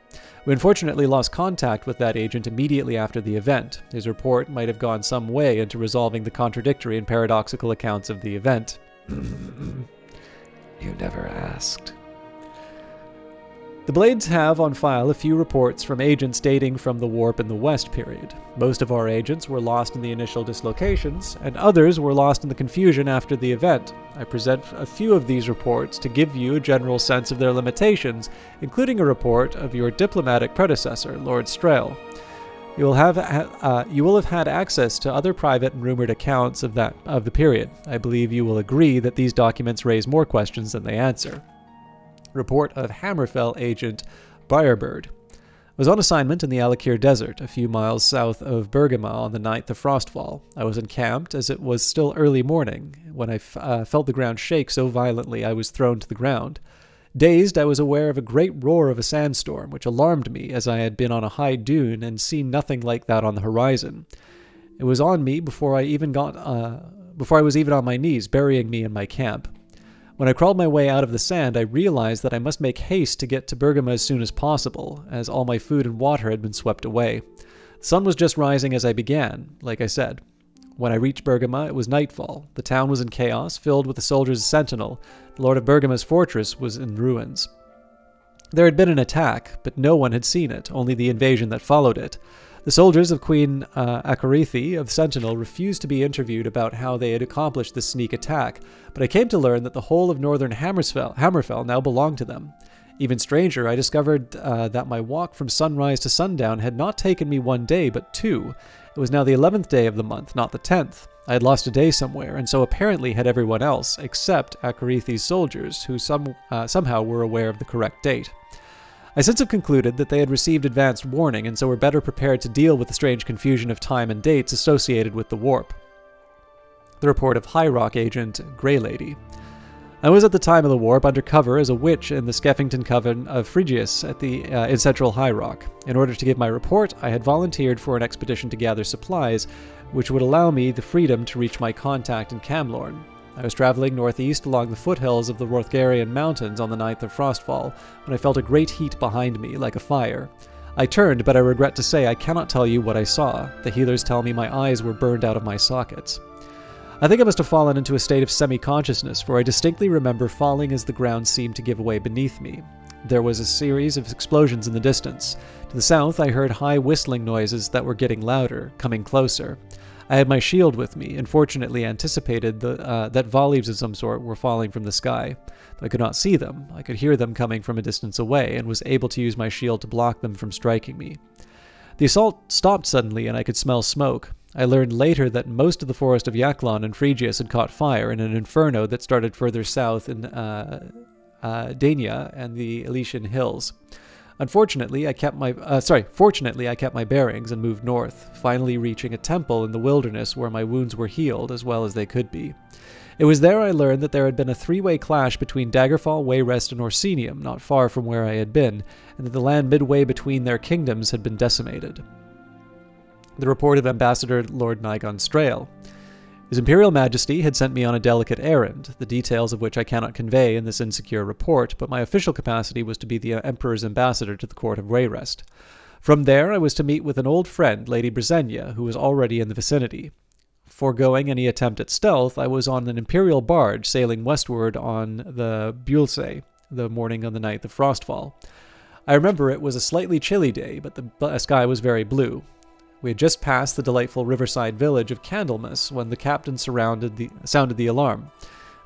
We unfortunately lost contact with that agent immediately after the event. His report might have gone some way into resolving the contradictory and paradoxical accounts of the event. You never asked. The Blades have on file a few reports from agents dating from the Warp in the West period. Most of our agents were lost in the initial dislocations, and others were lost in the confusion after the event. I present a few of these reports to give you a general sense of their limitations, including a report of your diplomatic predecessor, Lord Strail. You will have had access to other private and rumored accounts of the period. I believe you will agree that these documents raise more questions than they answer. Report of Hammerfell agent Briarbird. Was on assignment in the Alakir Desert, a few miles south of Bergama on the 9th of Frostfall. I was encamped as it was still early morning, when I felt the ground shake so violently I was thrown to the ground. Dazed, I was aware of a great roar of a sandstorm, which alarmed me, as I had been on a high dune and seen nothing like that on the horizon. It was on me before I was even on my knees, burying me in my camp. When I crawled my way out of the sand, I realized that I must make haste to get to Bergama as soon as possible, as all my food and water had been swept away. The sun was just rising as I began, like I said. When I reached Bergama, it was nightfall. The town was in chaos, filled with the soldiers of Sentinel. The Lord of Bergama's fortress was in ruins. There had been an attack, but no one had seen it, only the invasion that followed it. The soldiers of Queen Akarithi of Sentinel refused to be interviewed about how they had accomplished this sneak attack, but I came to learn that the whole of northern Hammerfell now belonged to them. Even stranger, I discovered that my walk from sunrise to sundown had not taken me 1 day, but 2. It was now the 11th day of the month, not the 10th. I had lost a day somewhere, and so apparently had everyone else, except Akarithi's soldiers, who somehow were aware of the correct date. I since have concluded that they had received advanced warning, and so were better prepared to deal with the strange confusion of time and dates associated with the warp. The report of High Rock agent Grey Lady. I was at the time of the warp undercover as a witch in the Skeffington Coven of Phrygius in central High Rock. In order to give my report, I had volunteered for an expedition to gather supplies, which would allow me the freedom to reach my contact in Camlorn. I was traveling northeast along the foothills of the Rothgarian Mountains on the 9th of Frostfall, when I felt a great heat behind me, like a fire. I turned, but I regret to say I cannot tell you what I saw. The healers tell me my eyes were burned out of my sockets. I think I must have fallen into a state of semi-consciousness, for I distinctly remember falling as the ground seemed to give way beneath me. There was a series of explosions in the distance. To the south, I heard high whistling noises that were getting louder, coming closer. I had my shield with me, and fortunately anticipated that volleys of some sort were falling from the sky. Though I could not see them, I could hear them coming from a distance away, and was able to use my shield to block them from striking me. The assault stopped suddenly, and I could smell smoke. I learned later that most of the forest of Yaklon and Phrygius had caught fire in an inferno that started further south in Dania and the Elysian Hills. Fortunately, I kept my bearings and moved north, finally reaching a temple in the wilderness where my wounds were healed as well as they could be. It was there I learned that there had been a 3-way clash between Daggerfall, Wayrest, and Orsinium, not far from where I had been, and that the land midway between their kingdoms had been decimated. The report of Ambassador Lord Nygon Strail. His Imperial Majesty had sent me on a delicate errand, the details of which I cannot convey in this insecure report, but my official capacity was to be the Emperor's ambassador to the court of Wayrest. From there I was to meet with an old friend, Lady Brezenia, who was already in the vicinity. Foregoing any attempt at stealth, I was on an Imperial barge sailing westward on the Builsay, the morning of the 9th of Frostfall. I remember it was a slightly chilly day, but the sky was very blue. We had just passed the delightful riverside village of Candlemas when the captain sounded the alarm.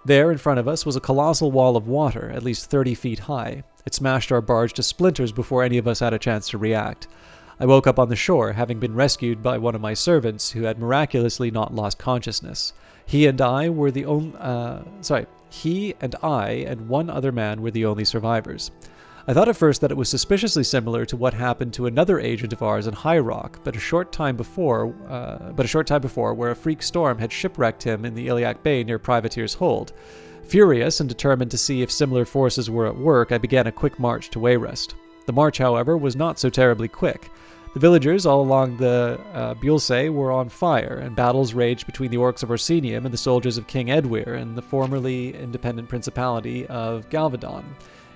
There, in front of us, was a colossal wall of water, at least 30 feet high. It smashed our barge to splinters before any of us had a chance to react. I woke up on the shore, having been rescued by one of my servants, who had miraculously not lost consciousness. He and I and one other man were the only survivors. I thought at first that it was suspiciously similar to what happened to another agent of ours in High Rock, but a short time before, where a freak storm had shipwrecked him in the Iliac Bay near Privateer's Hold. Furious and determined to see if similar forces were at work, I began a quick march to Wayrest. The march, however, was not so terribly quick. The villagers all along the Builsay were on fire, and battles raged between the orcs of Orsinium and the soldiers of King Edwir in the formerly independent principality of Galvadon,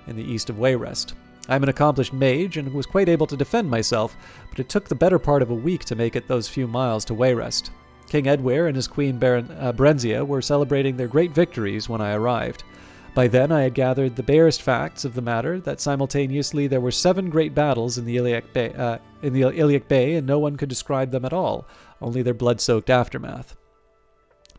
in the east of Wayrest. I am an accomplished mage and was quite able to defend myself, but it took the better part of a week to make it those few miles to Wayrest. King Edwir and his queen Brenzia were celebrating their great victories when I arrived. By then I had gathered the barest facts of the matter, that simultaneously there were 7 great battles in the Iliac Bay, and no one could describe them at all, only their blood-soaked aftermath.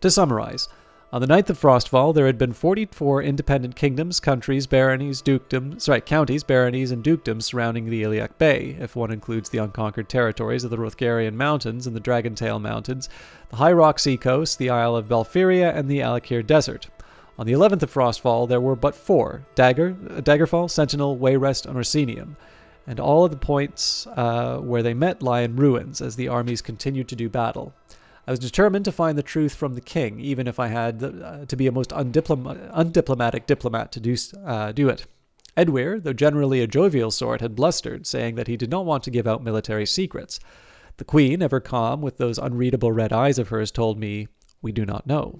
To summarize, on the 9th of Frostfall, there had been 44 independent kingdoms, counties, baronies, and dukedoms surrounding the Iliac Bay, if one includes the unconquered territories of the Rothgarian Mountains and the Dragontail Mountains, the High Rock seacoast, the Isle of Belfiria, and the Alakir Desert. On the 11th of Frostfall, there were but 4, Daggerfall, Sentinel, Wayrest, and Orsinium, and all of the points where they met lie in ruins as the armies continued to do battle. I was determined to find the truth from the king, even if I had to be a most undiplomatic diplomat to do it. Edwir, though generally a jovial sort, had blustered, saying that he did not want to give out military secrets. The queen, ever calm with those unreadable red eyes of hers, told me, "We do not know."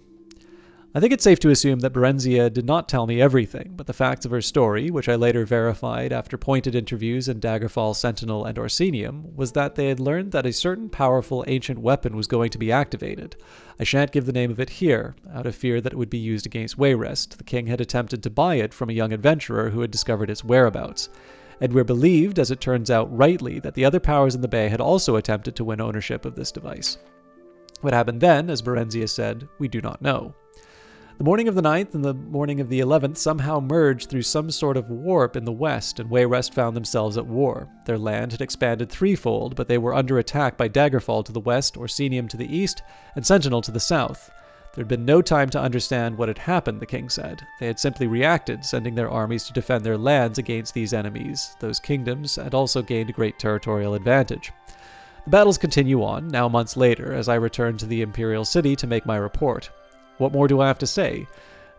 I think it's safe to assume that Berenzia did not tell me everything, but the facts of her story, which I later verified after pointed interviews in Daggerfall, Sentinel, and Orsinium, was that they had learned that a certain powerful ancient weapon was going to be activated. I shan't give the name of it here, out of fear that it would be used against Wayrest. The king had attempted to buy it from a young adventurer who had discovered its whereabouts. Edward believed, as it turns out rightly, that the other powers in the Bay had also attempted to win ownership of this device. What happened then, as Berenzia said, we do not know. The morning of the 9th and the morning of the 11th somehow merged through some sort of warp in the west, and Wayrest found themselves at war. Their land had expanded threefold, but they were under attack by Daggerfall to the west, Orsinium to the east, and Sentinel to the south. There had been no time to understand what had happened, the king said. They had simply reacted, sending their armies to defend their lands against these enemies. Those kingdoms had also gained a great territorial advantage. The battles continue on, now months later, as I return to the Imperial City to make my report. What more do I have to say?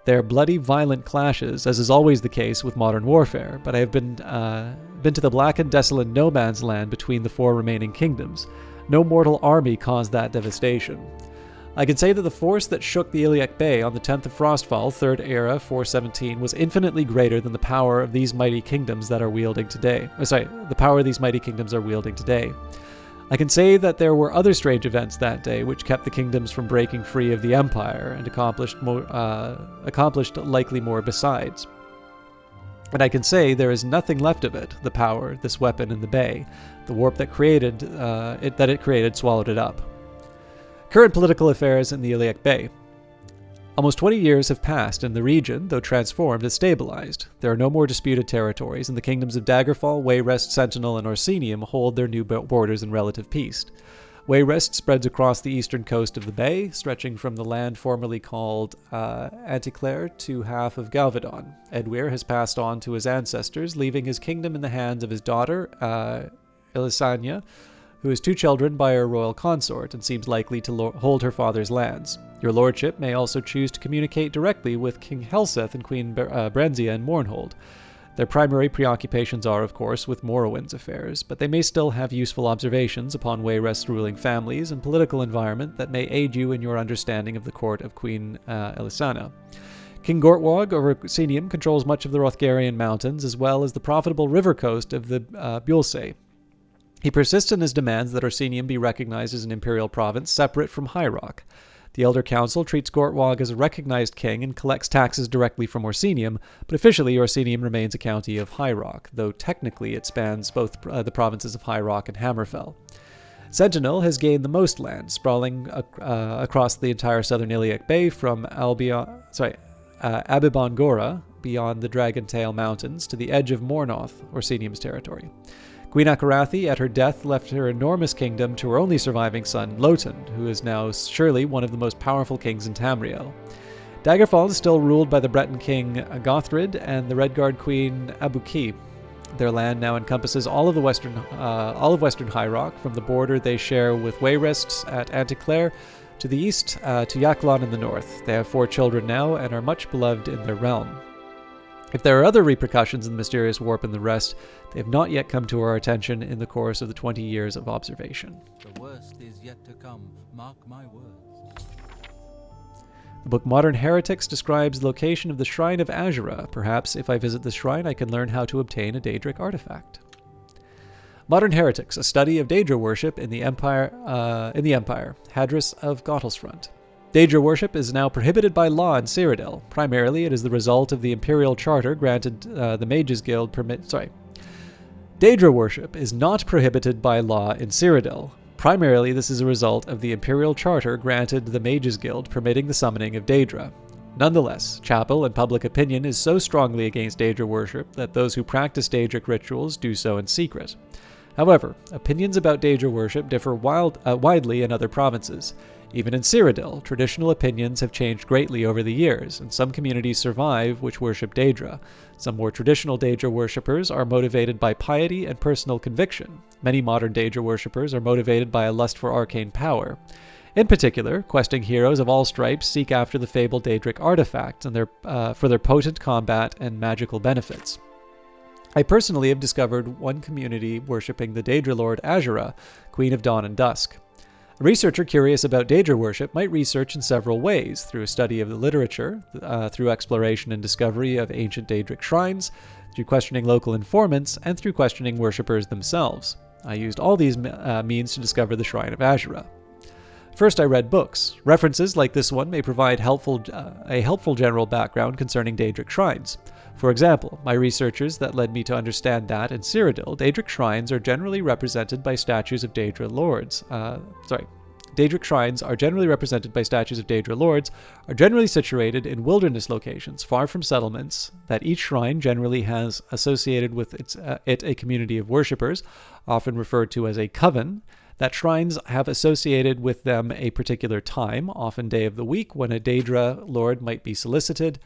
They are bloody, violent clashes, as is always the case with modern warfare, but I have been to the black and desolate no man's land between the 4 remaining kingdoms. No mortal army caused that devastation. I can say that the force that shook the Iliac Bay on the 10th of Frostfall, 3rd Era, 417, was infinitely greater than the power of these mighty kingdoms that are wielding today. The power these mighty kingdoms are wielding today. I can say that there were other strange events that day which kept the kingdoms from breaking free of the Empire and accomplished likely more besides. And I can say there is nothing left of it, the power, this weapon in the bay. The warp that it created swallowed it up. Current political affairs in the Iliac Bay. Almost 20 years have passed, and the region, though transformed, has stabilized. There are no more disputed territories, and the kingdoms of Daggerfall, Wayrest, Sentinel, and Orsinium hold their new borders in relative peace. Wayrest spreads across the eastern coast of the bay, stretching from the land formerly called Anticlair to half of Galvedon. Edwir has passed on to his ancestors, leaving his kingdom in the hands of his daughter, Elisania, who has 2 children by her royal consort and seems likely to hold her father's lands. Your lordship may also choose to communicate directly with King Helseth and Queen Berenzia in Mournhold. Their primary preoccupations are, of course, with Morrowind's affairs, but they may still have useful observations upon Wayrest's ruling families and political environment that may aid you in your understanding of the court of Queen Elisana. King Gortwog over Orsinium controls much of the Rothgarian mountains, as well as the profitable river coast of the Builsay. He persists in his demands that Orsinium be recognized as an imperial province separate from High Rock. The Elder Council treats Gortwog as a recognized king and collects taxes directly from Orsinium, but officially Orsinium remains a county of High Rock, though technically it spans both the provinces of High Rock and Hammerfell. Sentinel has gained the most land, sprawling across the entire southern Iliac Bay from Abibongora, beyond the Dragontail Mountains, to the edge of Mornoth, Orsinium's territory. Queen Akarathi, at her death, left her enormous kingdom to her only surviving son, Lotan, who is now surely one of the most powerful kings in Tamriel. Daggerfall is still ruled by the Breton king Gothrid and the Redguard queen Abuki. Their land now encompasses all of western High Rock, from the border they share with Wayrest at Anticlair to the east to Yaklon in the north. They have 4 children now and are much beloved in their realm. If there are other repercussions in the mysterious warp and the rest, they have not yet come to our attention in the course of the 20 years of observation. The worst is yet to come, mark my words. The book Modern Heretics describes the location of the Shrine of Azura. Perhaps if I visit this shrine, I can learn how to obtain a Daedric artifact. Modern Heretics, a study of Daedra worship in the Empire, Hadris of Gottlesfront. Daedra worship is now prohibited by law in Cyrodiil. Primarily, it is the result of the Imperial Charter granted the Mages Guild Daedra worship is not prohibited by law in Cyrodiil. Primarily, this is a result of the Imperial Charter granted the Mages Guild permitting the summoning of Daedra. Nonetheless, chapel and public opinion is so strongly against Daedra worship that those who practice Daedric rituals do so in secret. However, opinions about Daedra worship differ widely in other provinces. Even in Cyrodiil, traditional opinions have changed greatly over the years, and some communities survive which worship Daedra. Some more traditional Daedra worshippers are motivated by piety and personal conviction. Many modern Daedra worshippers are motivated by a lust for arcane power. In particular, questing heroes of all stripes seek after the fabled Daedric artifacts and for their potent combat and magical benefits. I personally have discovered one community worshipping the Daedra Lord Azura, Queen of Dawn and Dusk. A researcher curious about Daedra worship might research in several ways, through a study of the literature, through exploration and discovery of ancient Daedric shrines, through questioning local informants, and through questioning worshippers themselves. I used all these means to discover the Shrine of Azura. First, I read books. References like this one may provide a helpful general background concerning Daedric shrines. For example, my researches that led me to understand that in Cyrodiil, Daedric shrines are generally represented by statues of Daedra lords. Daedric shrines are generally represented by statues of Daedra lords, are generally situated in wilderness locations, far from settlements, that each shrine generally has associated with it a community of worshippers, often referred to as a coven, that shrines have associated with them a particular time, often day of the week, when a Daedra lord might be solicited,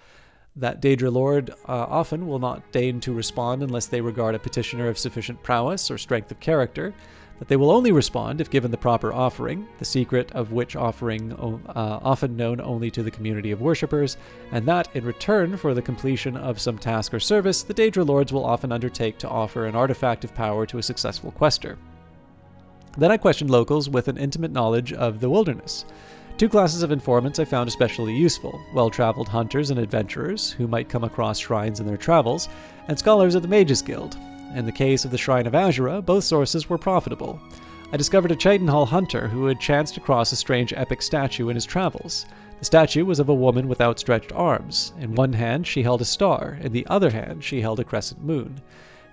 that Daedra lord often will not deign to respond unless they regard a petitioner of sufficient prowess or strength of character, that they will only respond if given the proper offering, the secret of which offering often known only to the community of worshippers, and that, in return for the completion of some task or service, the Daedra lords will often undertake to offer an artifact of power to a successful quester. Then I questioned locals with an intimate knowledge of the wilderness. Two classes of informants I found especially useful: well-traveled hunters and adventurers who might come across shrines in their travels, and scholars of the Mages Guild. In the case of the Shrine of Azura, both sources were profitable. I discovered a Chidenhall hunter who had chanced across a strange epic statue in his travels. The statue was of a woman with outstretched arms. In one hand she held a star, in the other hand she held a crescent moon.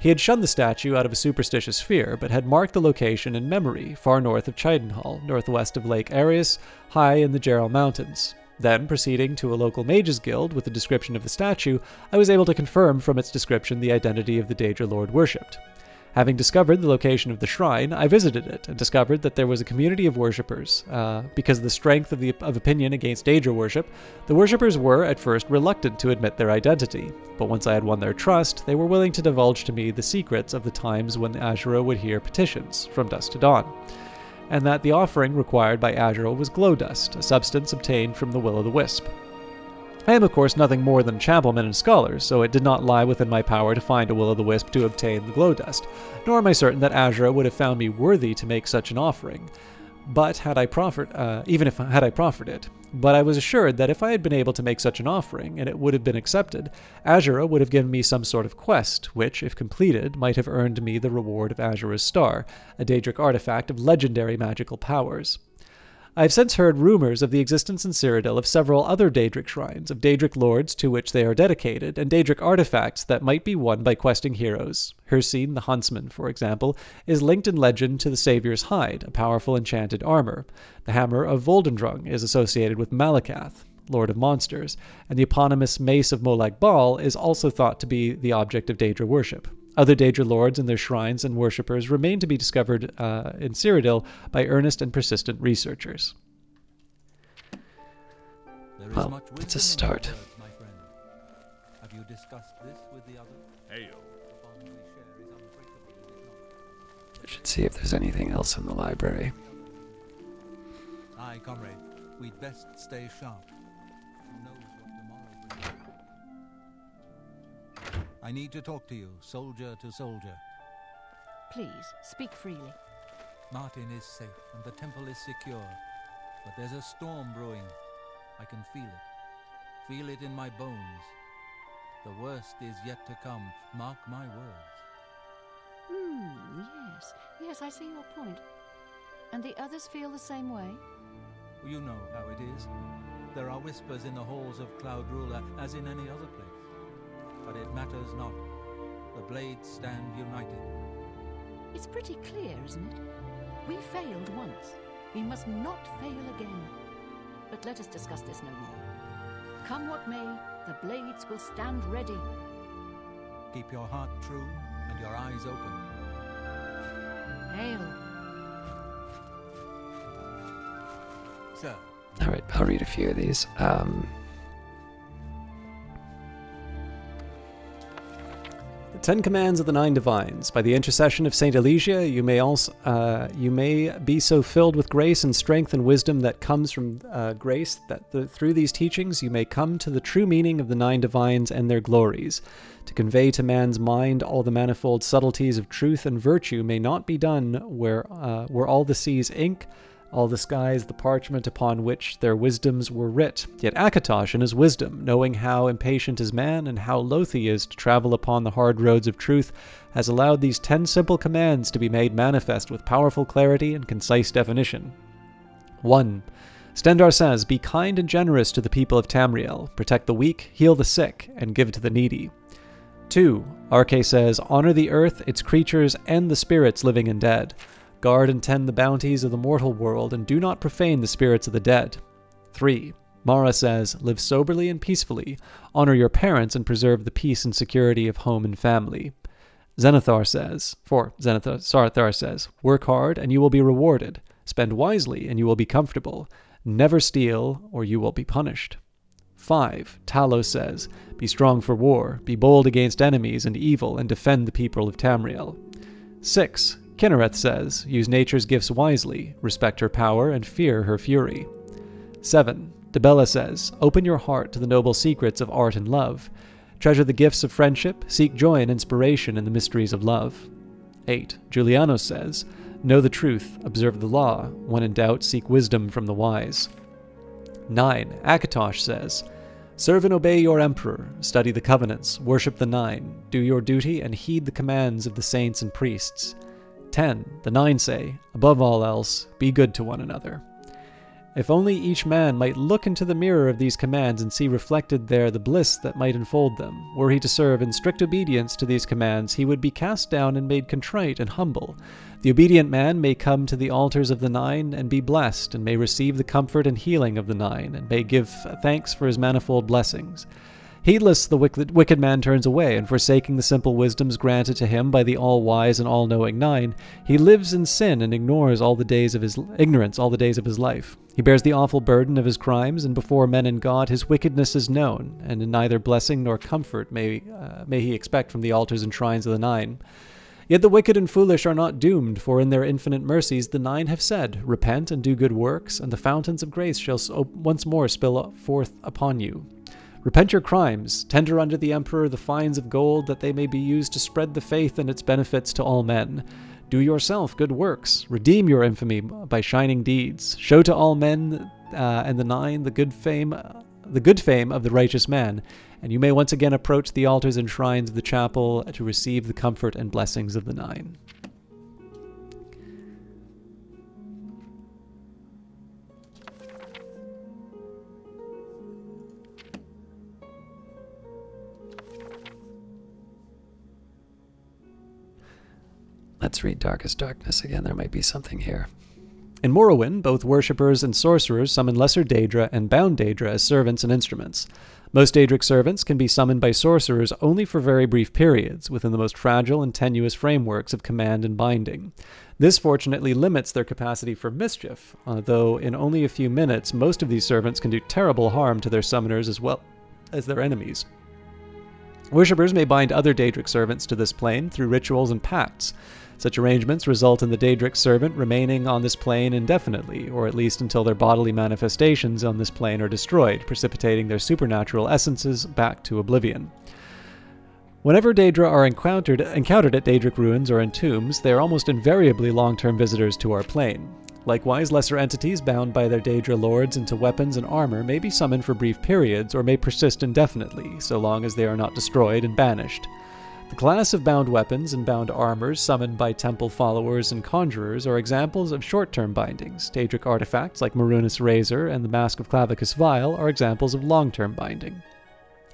He had shunned the statue out of a superstitious fear, but had marked the location in memory, far north of Chidenhall, northwest of Lake Arius, high in the Gerald Mountains. Then, proceeding to a local mages guild with a description of the statue, I was able to confirm from its description the identity of the Daedra Lord worshipped. Having discovered the location of the shrine, I visited it and discovered that there was a community of worshippers. Because of the strength of opinion against Daedra worship, the worshippers were, at first, reluctant to admit their identity. But once I had won their trust, they were willing to divulge to me the secrets of the times when Azura would hear petitions, from dusk to dawn, and that the offering required by Azura was glow dust, a substance obtained from the will-o'-the-wisp. I am, of course, nothing more than a champelman and scholar, so it did not lie within my power to find a will-o'-the-wisp to obtain the glow dust, nor am I certain that Azura would have found me worthy to make such an offering. But had I proffered it, but I was assured that if I had been able to make such an offering, and it would have been accepted, Azura would have given me some sort of quest, which, if completed, might have earned me the reward of Azura's Star, a Daedric artifact of legendary magical powers. I have since heard rumors of the existence in Cyrodiil of several other Daedric shrines, of Daedric lords to which they are dedicated, and Daedric artifacts that might be won by questing heroes. Hircine the Huntsman, for example, is linked in legend to the Saviour's Hide, a powerful enchanted armor. The Hammer of Voldendrung is associated with Malakath, Lord of Monsters, and the eponymous Mace of Molag Bal is also thought to be the object of Daedra worship. Other Daedra lords and their shrines and worshippers remain to be discovered in Cyrodiil by earnest and persistent researchers. Well, it's a start. Have you discussed this with the others? Hail. I should see if there's anything else in the library. Aye, comrade. We'd best stay sharp. Who knows what tomorrow brings? I need to talk to you, soldier to soldier. Please, speak freely. Martin is safe, and the temple is secure. But there's a storm brewing. I can feel it. Feel it in my bones. The worst is yet to come. Mark my words. Yes. Yes, I see your point. And the others feel the same way? You know how it is. There are whispers in the halls of Cloud Ruler, as in any other place. But it matters not. The blades stand united. It's pretty clear, isn't it? We failed once. We must not fail again. But let us discuss this no more. Come what may, the blades will stand ready. Keep your heart true and your eyes open. Hail. Sir. All right, I'll read a few of these. The 10 Commands of the Nine Divines. By the intercession of Saint Elysia, you may be so filled with grace and strength and wisdom that comes from grace, that through these teachings you may come to the true meaning of the Nine Divines and their glories. To convey to man's mind all the manifold subtleties of truth and virtue may not be done where all the sea's ink, All the skies the parchment upon which their wisdoms were writ. Yet Akatosh in his wisdom, knowing how impatient is man and how loath he is to travel upon the hard roads of truth, has allowed these 10 simple commands to be made manifest with powerful clarity and concise definition. 1. Stendarr says, be kind and generous to the people of Tamriel, protect the weak, heal the sick, and give to the needy. 2. Arche says, honor the earth, its creatures, and the spirits living and dead. Guard and tend the bounties of the mortal world, and do not profane the spirits of the dead. 3. Mara says, live soberly and peacefully, honor your parents, and preserve the peace and security of home and family. Zenithar says, work hard, and you will be rewarded. Spend wisely, and you will be comfortable. Never steal, or you will be punished. 5. Talos says, be strong for war, be bold against enemies and evil, and defend the people of Tamriel. 6. Kinnereth says, use nature's gifts wisely, respect her power, and fear her fury. 7. Dibella says, open your heart to the noble secrets of art and love. Treasure the gifts of friendship, seek joy and inspiration in the mysteries of love. 8. Juliano says, know the truth, observe the law. When in doubt, seek wisdom from the wise. 9. Akatosh says, serve and obey your emperor, study the covenants, worship the Nine, do your duty, and heed the commands of the saints and priests. 10. The Nine say, above all else, be good to one another. If only each man might look into the mirror of these commands and see reflected there the bliss that might enfold them. Were he to serve in strict obedience to these commands, he would be cast down and made contrite and humble. The obedient man may come to the altars of the Nine and be blessed, and may receive the comfort and healing of the Nine, and may give thanks for his manifold blessings. Heedless, the wicked man turns away, and forsaking the simple wisdoms granted to him by the all-wise and all-knowing Nine, he lives in sin and ignores all the days of his ignorance all the days of his life. He bears the awful burden of his crimes, and before men and God his wickedness is known, and neither blessing nor comfort may he expect from the altars and shrines of the Nine. Yet the wicked and foolish are not doomed, for in their infinite mercies the Nine have said, repent and do good works, and the fountains of grace shall once more spill forth upon you. Repent your crimes, tender unto the emperor the fines of gold, that they may be used to spread the faith and its benefits to all men. Do yourself good works, redeem your infamy by shining deeds, show to all men and the Nine the good fame of the righteous man, and you may once again approach the altars and shrines of the chapel to receive the comfort and blessings of the Nine. Let's read Darkest Darkness again. There might be something here. In Morrowind, both worshippers and sorcerers summon lesser Daedra and bound Daedra as servants and instruments. Most Daedric servants can be summoned by sorcerers only for very brief periods, within the most fragile and tenuous frameworks of command and binding. This fortunately limits their capacity for mischief, though in only a few minutes most of these servants can do terrible harm to their summoners as well as their enemies. Worshippers may bind other Daedric servants to this plane through rituals and pacts. Such arrangements result in the Daedric servant remaining on this plane indefinitely, or at least until their bodily manifestations on this plane are destroyed, precipitating their supernatural essences back to oblivion. Whenever Daedra are encountered at Daedric ruins or in tombs, they are almost invariably long-term visitors to our plane. Likewise, lesser entities bound by their Daedra lords into weapons and armor may be summoned for brief periods, or may persist indefinitely, so long as they are not destroyed and banished. The class of bound weapons and bound armors summoned by temple followers and conjurers are examples of short-term bindings. Daedric artifacts like Marunus Razor and the Mask of Clavicus Vile are examples of long-term binding.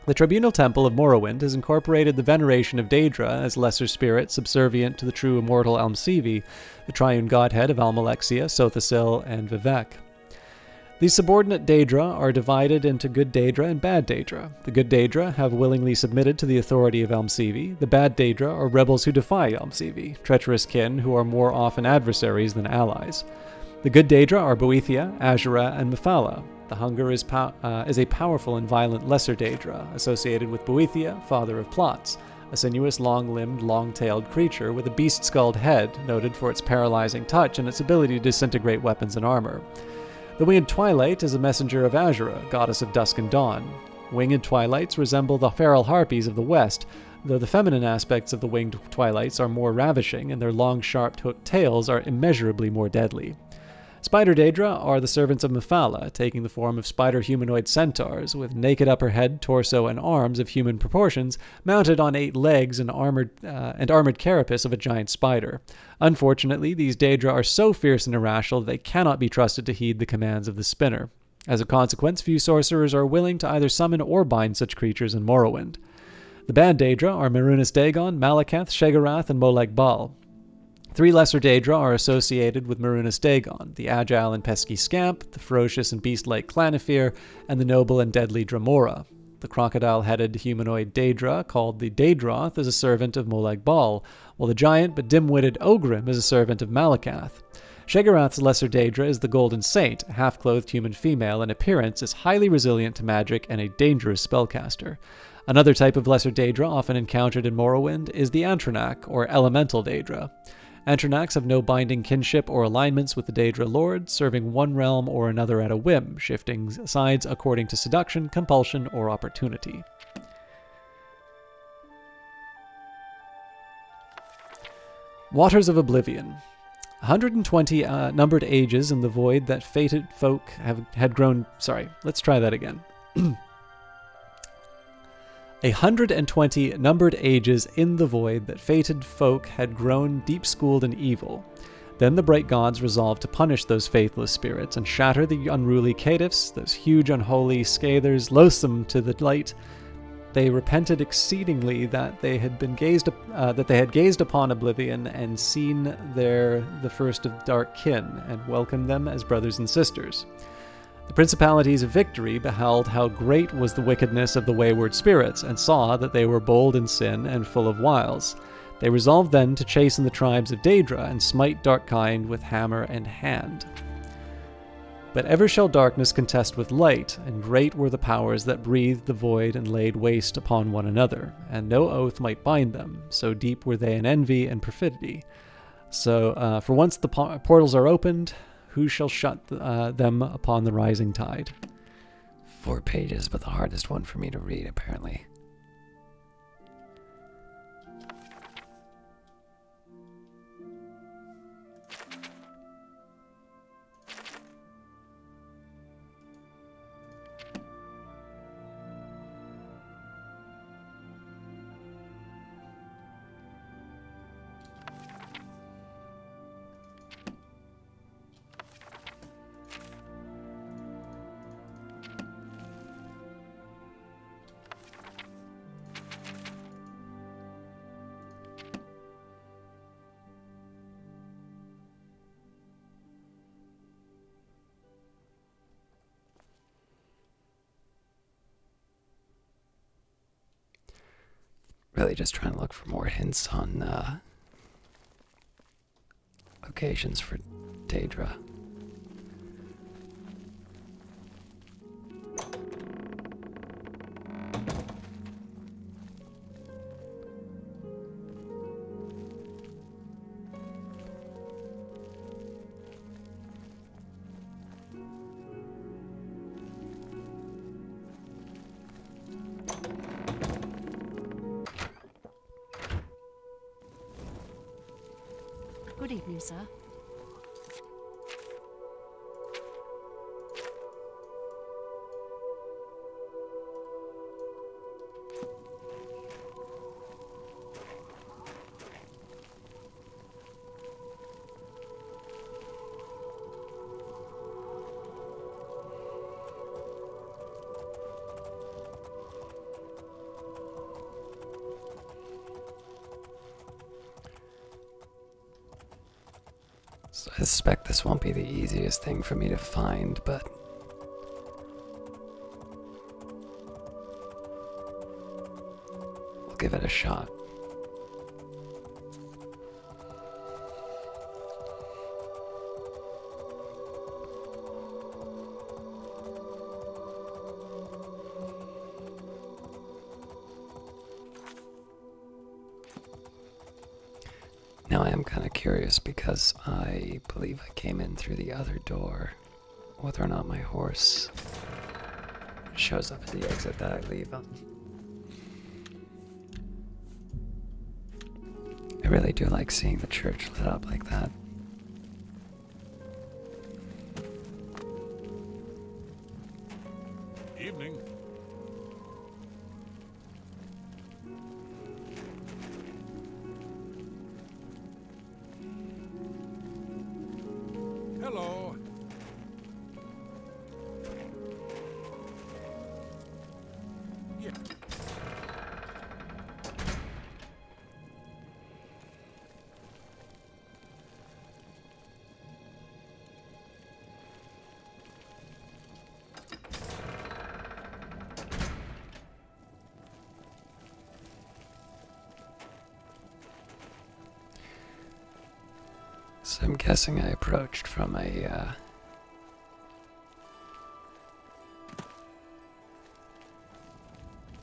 The Tribunal Temple of Morrowind has incorporated the veneration of Daedra as lesser spirits subservient to the true immortal Almsivi, the triune godhead of Almalexia, Sothasil, and Vivec. These subordinate Daedra are divided into good Daedra and bad Daedra. The good Daedra have willingly submitted to the authority of Almsivi. The bad Daedra are rebels who defy Almsivi, treacherous kin who are more often adversaries than allies. The good Daedra are Boethia, Azura, and Mephala. The Hunger is a powerful and violent lesser Daedra, associated with Boethia, father of plots, a sinuous, long-limbed, long-tailed creature with a beast-skulled head, noted for its paralyzing touch and its ability to disintegrate weapons and armor. The Winged Twilight is a messenger of Azura, goddess of dusk and dawn. Winged Twilights resemble the feral harpies of the west, though the feminine aspects of the Winged Twilights are more ravishing, and their long, sharp-hooked tails are immeasurably more deadly. Spider Daedra are the servants of Mephala, taking the form of spider humanoid centaurs, with naked upper head, torso, and arms of human proportions, mounted on 8 legs and armored carapace of a giant spider. Unfortunately, these Daedra are so fierce and irrational that they cannot be trusted to heed the commands of the spinner. As a consequence, few sorcerers are willing to either summon or bind such creatures in Morrowind. The bad Daedra are Marunas Dagon, Malakath, Shegarath, and Molag Bal. 3 lesser Daedra are associated with Marunas Dagon, the agile and pesky Scamp, the ferocious and beast-like Clanifir, and the noble and deadly Dramora. The crocodile-headed humanoid Daedra, called the Daedroth, is a servant of Molag Bal, while the giant but dim-witted Ogrim is a servant of Malakath. Shegarath's lesser Daedra is the Golden Saint, a half-clothed human female in appearance, is highly resilient to magic and a dangerous spellcaster. Another type of lesser Daedra often encountered in Morrowind is the Antronak, or Elemental Daedra. Antronaks have no binding kinship or alignments with the Daedra Lord, serving one realm or another at a whim, shifting sides according to seduction, compulsion, or opportunity. Waters of Oblivion. 120 numbered ages in the void that fated folk had grown... Sorry, let's try that again. 120 numbered ages in the void that fated folk had grown deep-schooled in evil. Then the bright gods resolved to punish those faithless spirits and shatter the unruly caitiffs, those huge unholy scathers, loathsome to the light. They repented exceedingly that they had gazed upon Oblivion and seen there the first of dark kin, and welcomed them as brothers and sisters. The principalities of victory beheld how great was the wickedness of the wayward spirits, and saw that they were bold in sin and full of wiles. They resolved then to chasten the tribes of Daedra, and smite darkkind with hammer and hand. But ever shall darkness contest with light, and great were the powers that breathed the void and laid waste upon one another, and no oath might bind them, so deep were they in envy and perfidy. So, for once the portals are opened, who shall shut them upon the rising tide? 4 pages, but the hardest one for me to read, apparently. Really just trying to look for more hints on locations for Daedra. Good evening, sir. So I suspect this won't be the easiest thing for me to find, but we'll give it a shot. Now I am kind of curious because I believe I came in through the other door, whether or not my horse shows up at the exit that I leave on. I really do like seeing the church lit up like that. Hello. Yeah. So I'm guessing I approached from a,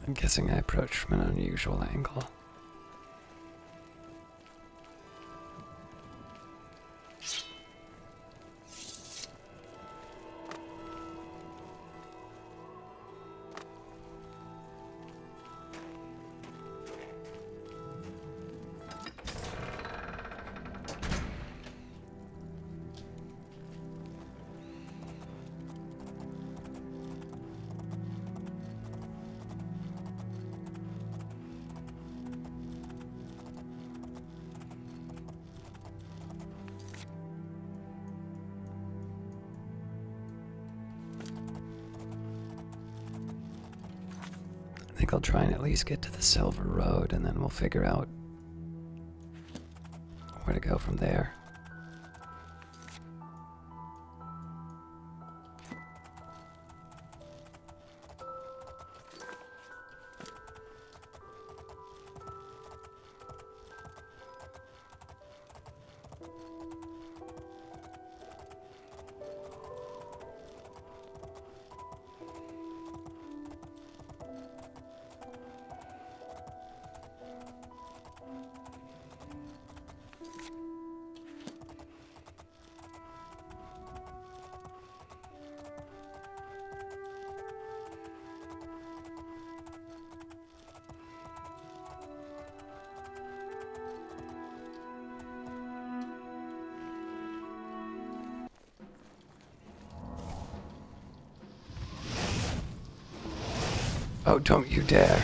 I'm guessing I approached from an unusual angle. I think I'll try and at least get to the Silver Road, and then we'll figure out where to go from there. Oh, don't you dare.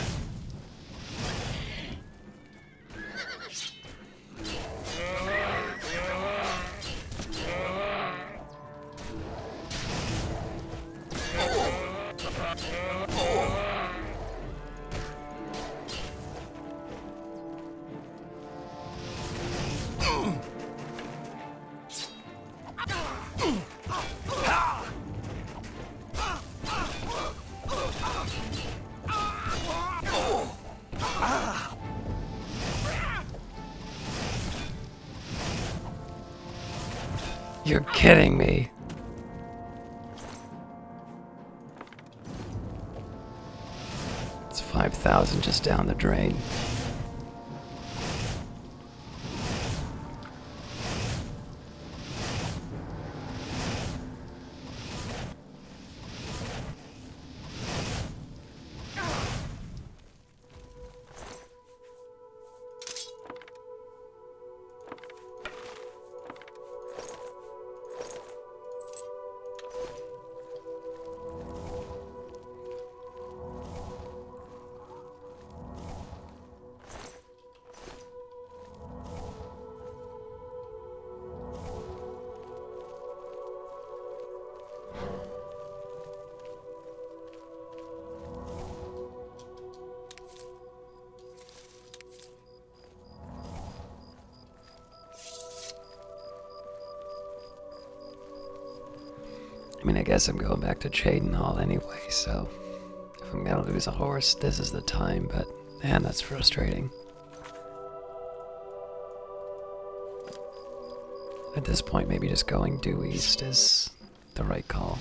You're kidding me. It's 5,000 just down the drain. I mean, I guess I'm going back to Cheydinhal anyway, so if I'm gonna lose a horse, this is the time, but man, that's frustrating. At this point, maybe just going due east is the right call.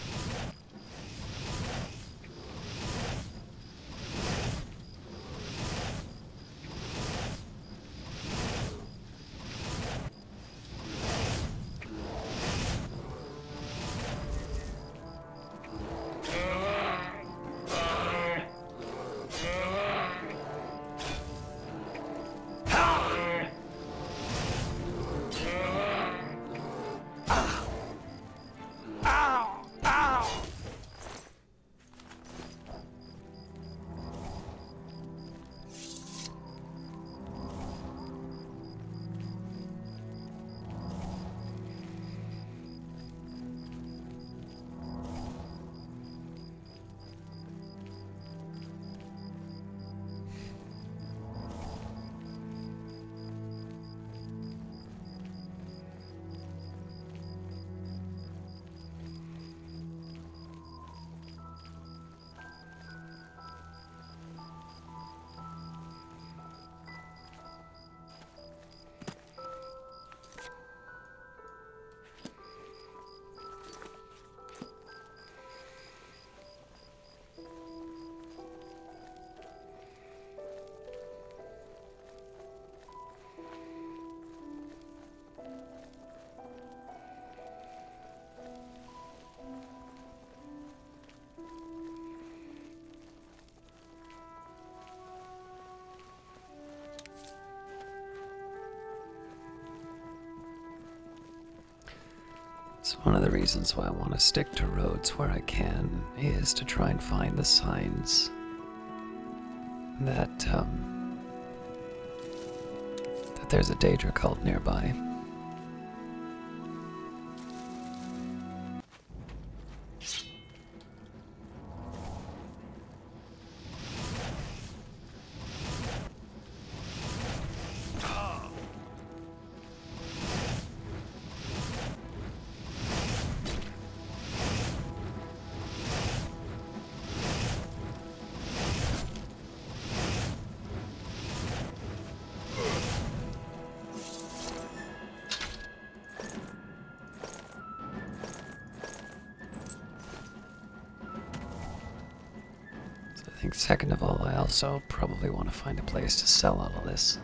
So one of the reasons why I want to stick to roads where I can is to try and find the signs that that there's a Daedra cult nearby. I think second of all, I also probably want to find a place to sell all of this.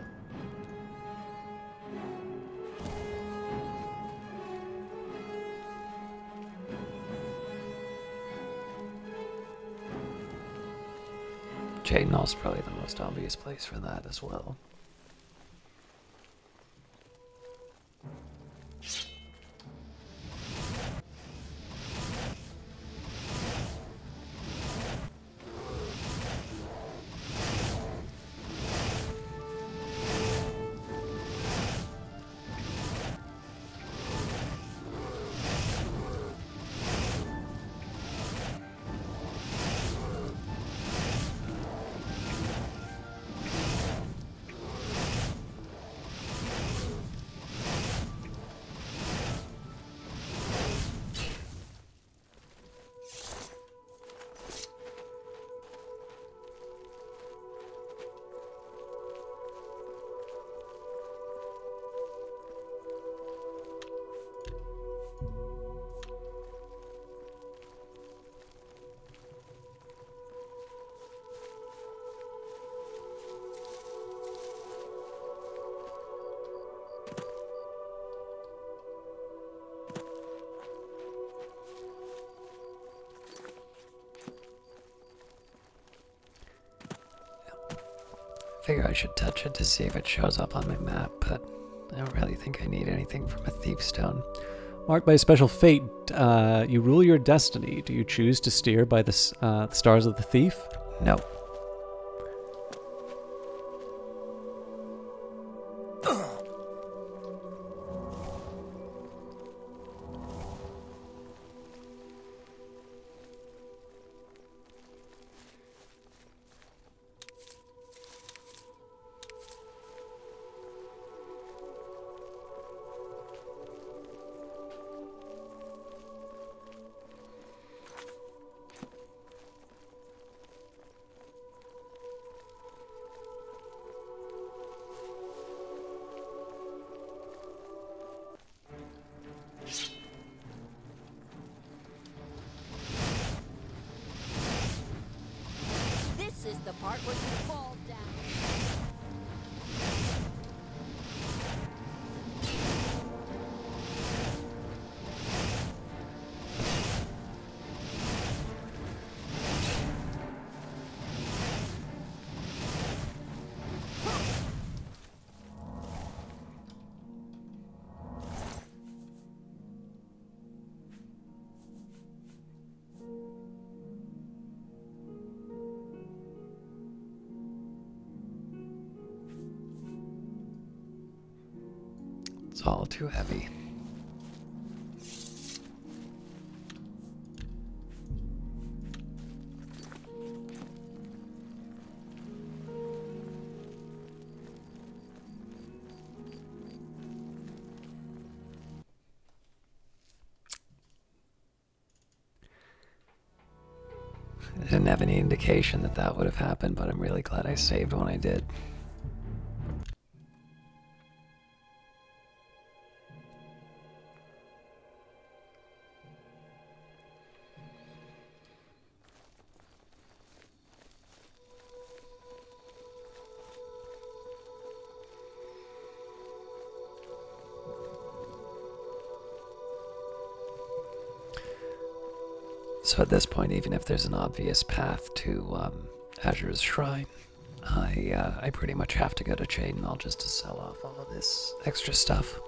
Jadenall's probably the most obvious place for that as well. Figure I should touch it to see if it shows up on my map, but I don't really think I need anything from a thief stone. Marked by a special fate, you rule your destiny. Do you choose to steer by the stars of the thief? No. The part where you fall down. It's all too heavy. I didn't have any indication that that would have happened, but I'm really glad I saved when I did. So at this point, even if there's an obvious path to Azure's Shrine, I pretty much have to go to Jadenall just to sell off all of this extra stuff.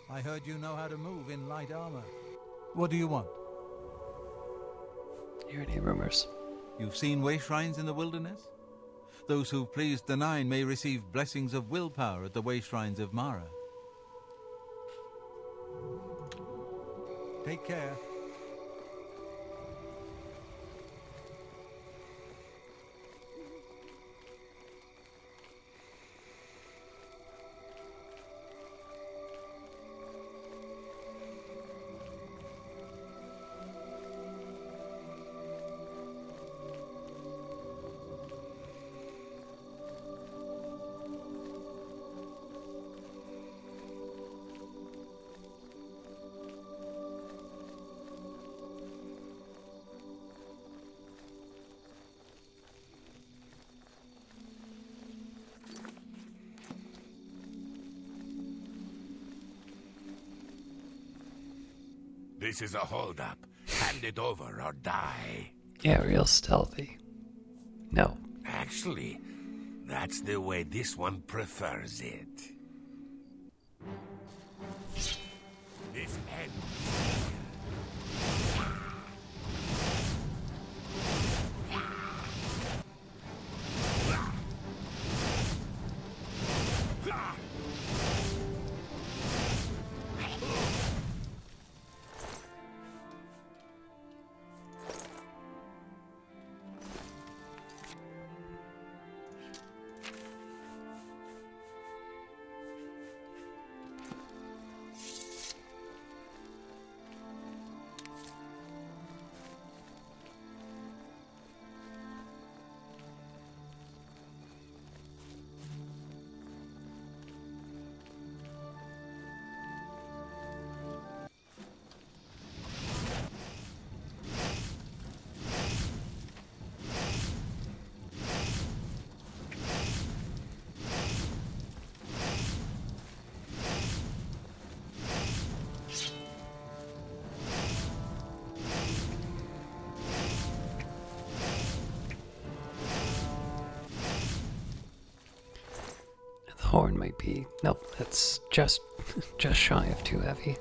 I heard you know how to move in light armor. What do you want? Hear any rumors? You've seen way shrines in the wilderness? Those who've pleased the Nine may receive blessings of willpower at the way shrines of Mara. Take care. This is a holdup. Hand it over or die. Yeah, real stealthy. No. Actually, that's the way this one prefers it. This ends. Horn might be... Nope, that's just shy of too heavy.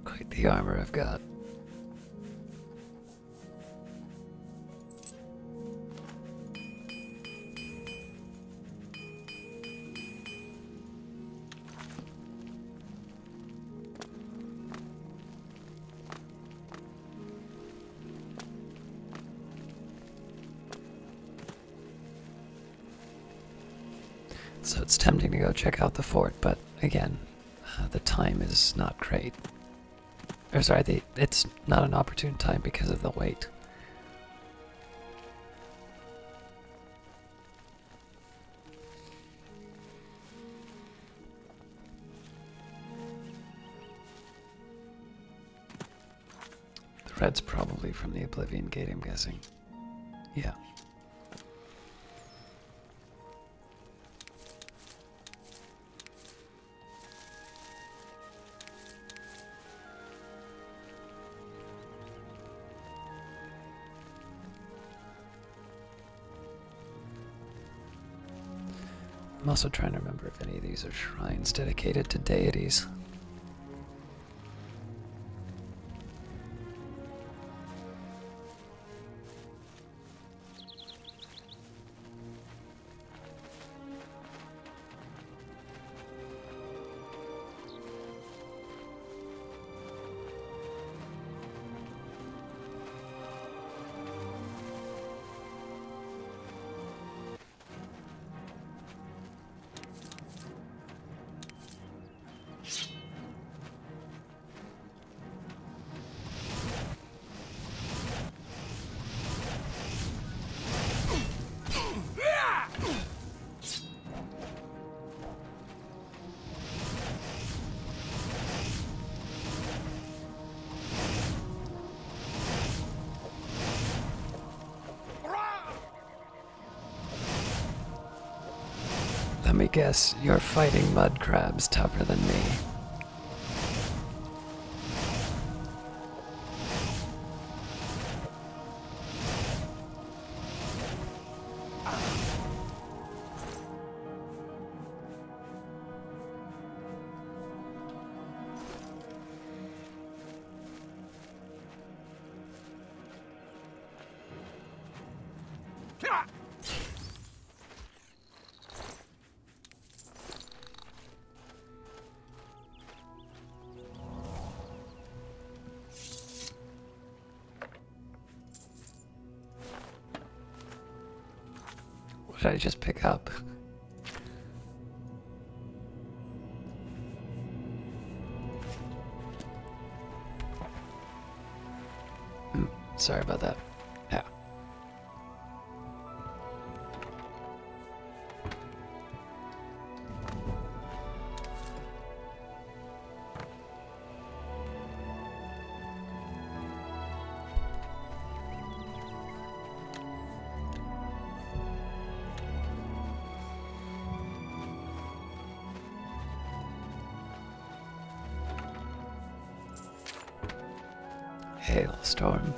Quite the armor I've got. So it's tempting to go check out the fort, but again, the time is not great. Or sorry, it's not an opportune time because of the wait. Red's probably from the Oblivion Gate, I'm guessing. Yeah. I'm also trying to remember if any of these are shrines dedicated to deities. Let me guess, you're fighting mud crabs tougher than me. What did I just pick up? Sorry about that. Yeah. Hailstorm.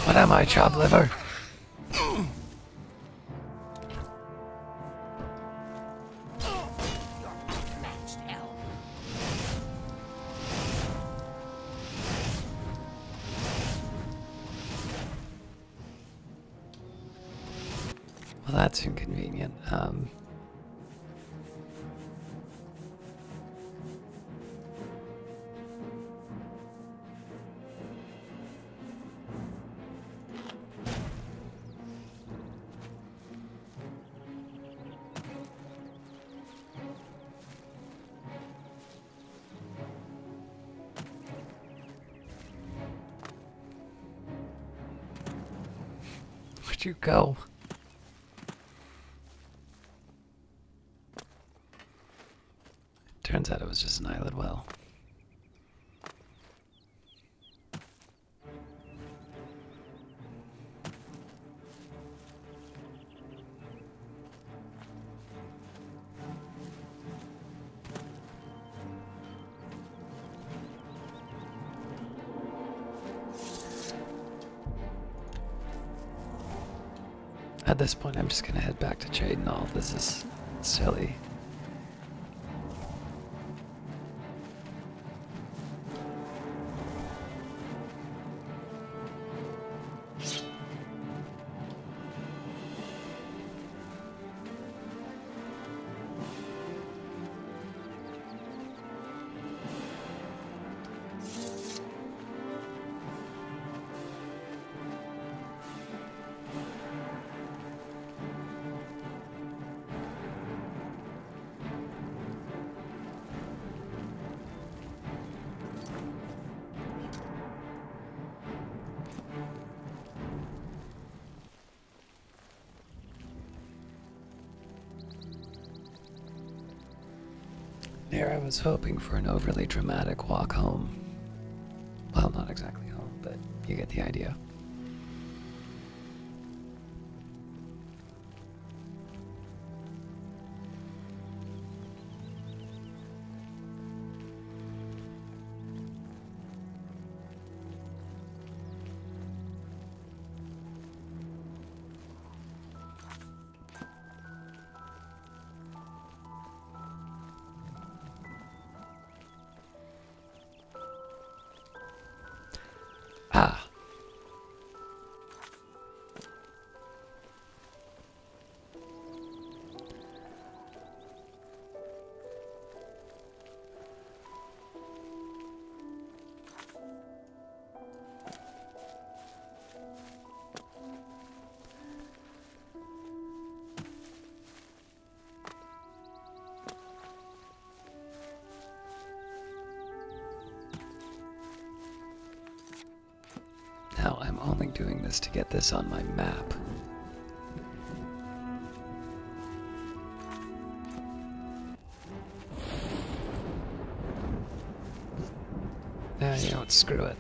What am I, chopped liver? Well, that's inconvenient. Where'd you go? Turns out it was just an eyelid well. At this point, I'm just gonna head back to Cheydinal. This is silly. was hoping for an overly dramatic walk home. Well, not exactly home, but you get the idea. Ah. Now I'm only doing this to get this on my map. You know what, screw it.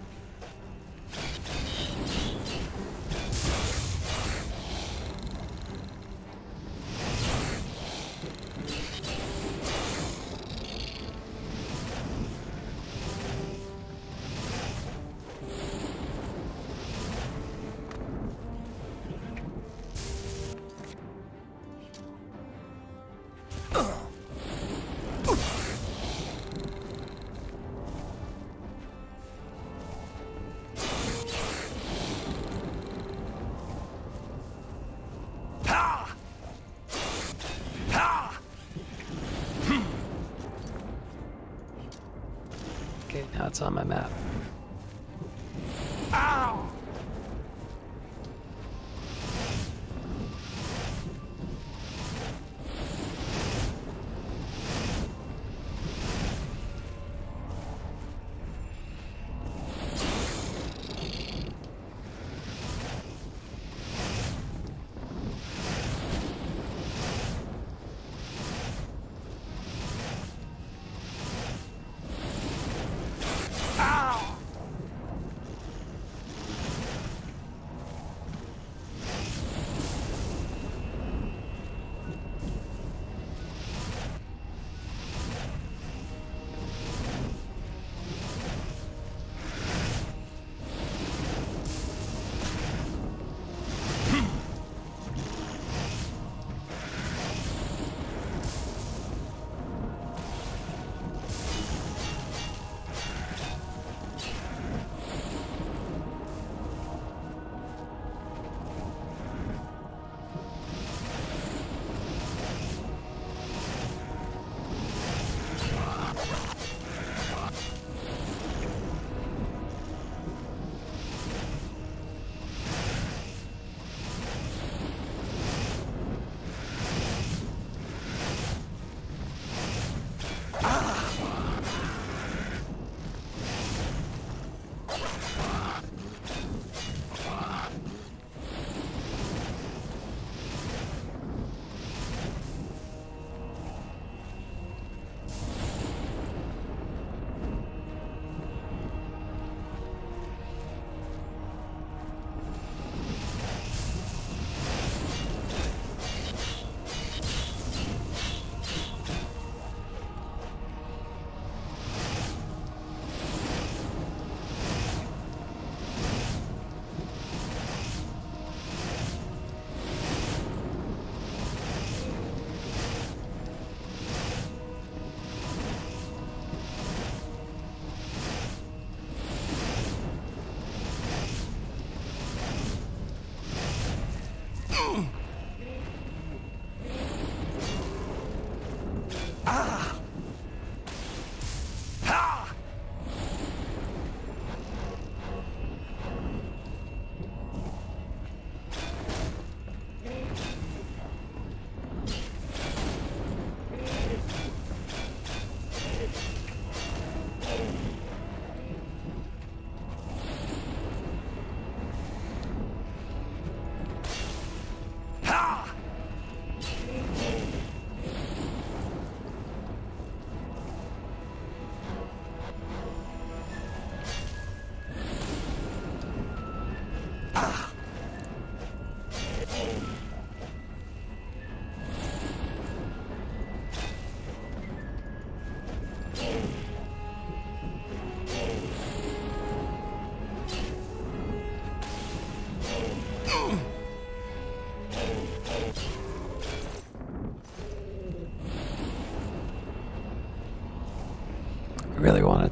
Okay, now it's on my map. Ow!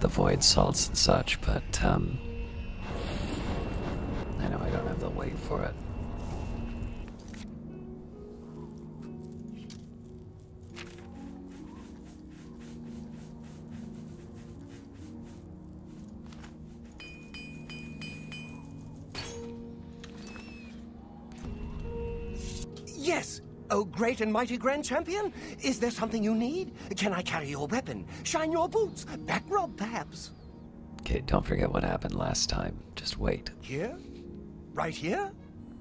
the void salts and such, but I know I don't have the weight for it. Yes! Oh, great and mighty Grand Champion! Is there something you need? Can I carry your weapon? Shine your boots? Back rub, perhaps? Okay, don't forget what happened last time. Just wait. Here? Right here?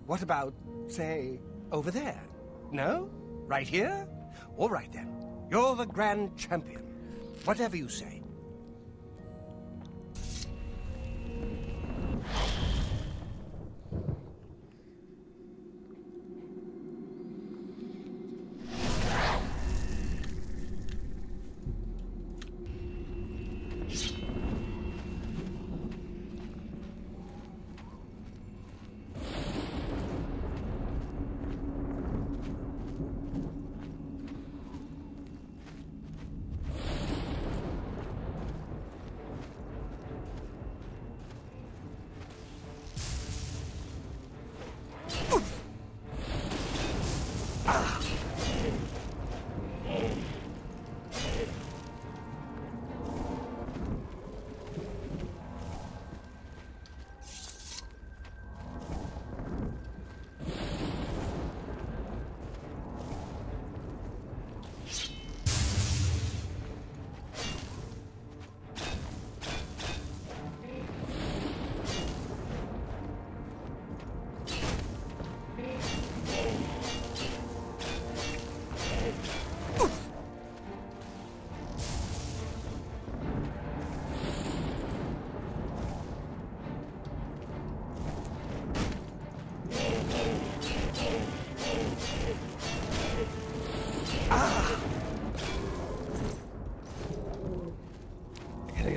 What about, say, over there? No? Right here? All right then. You're the Grand Champion. Whatever you say.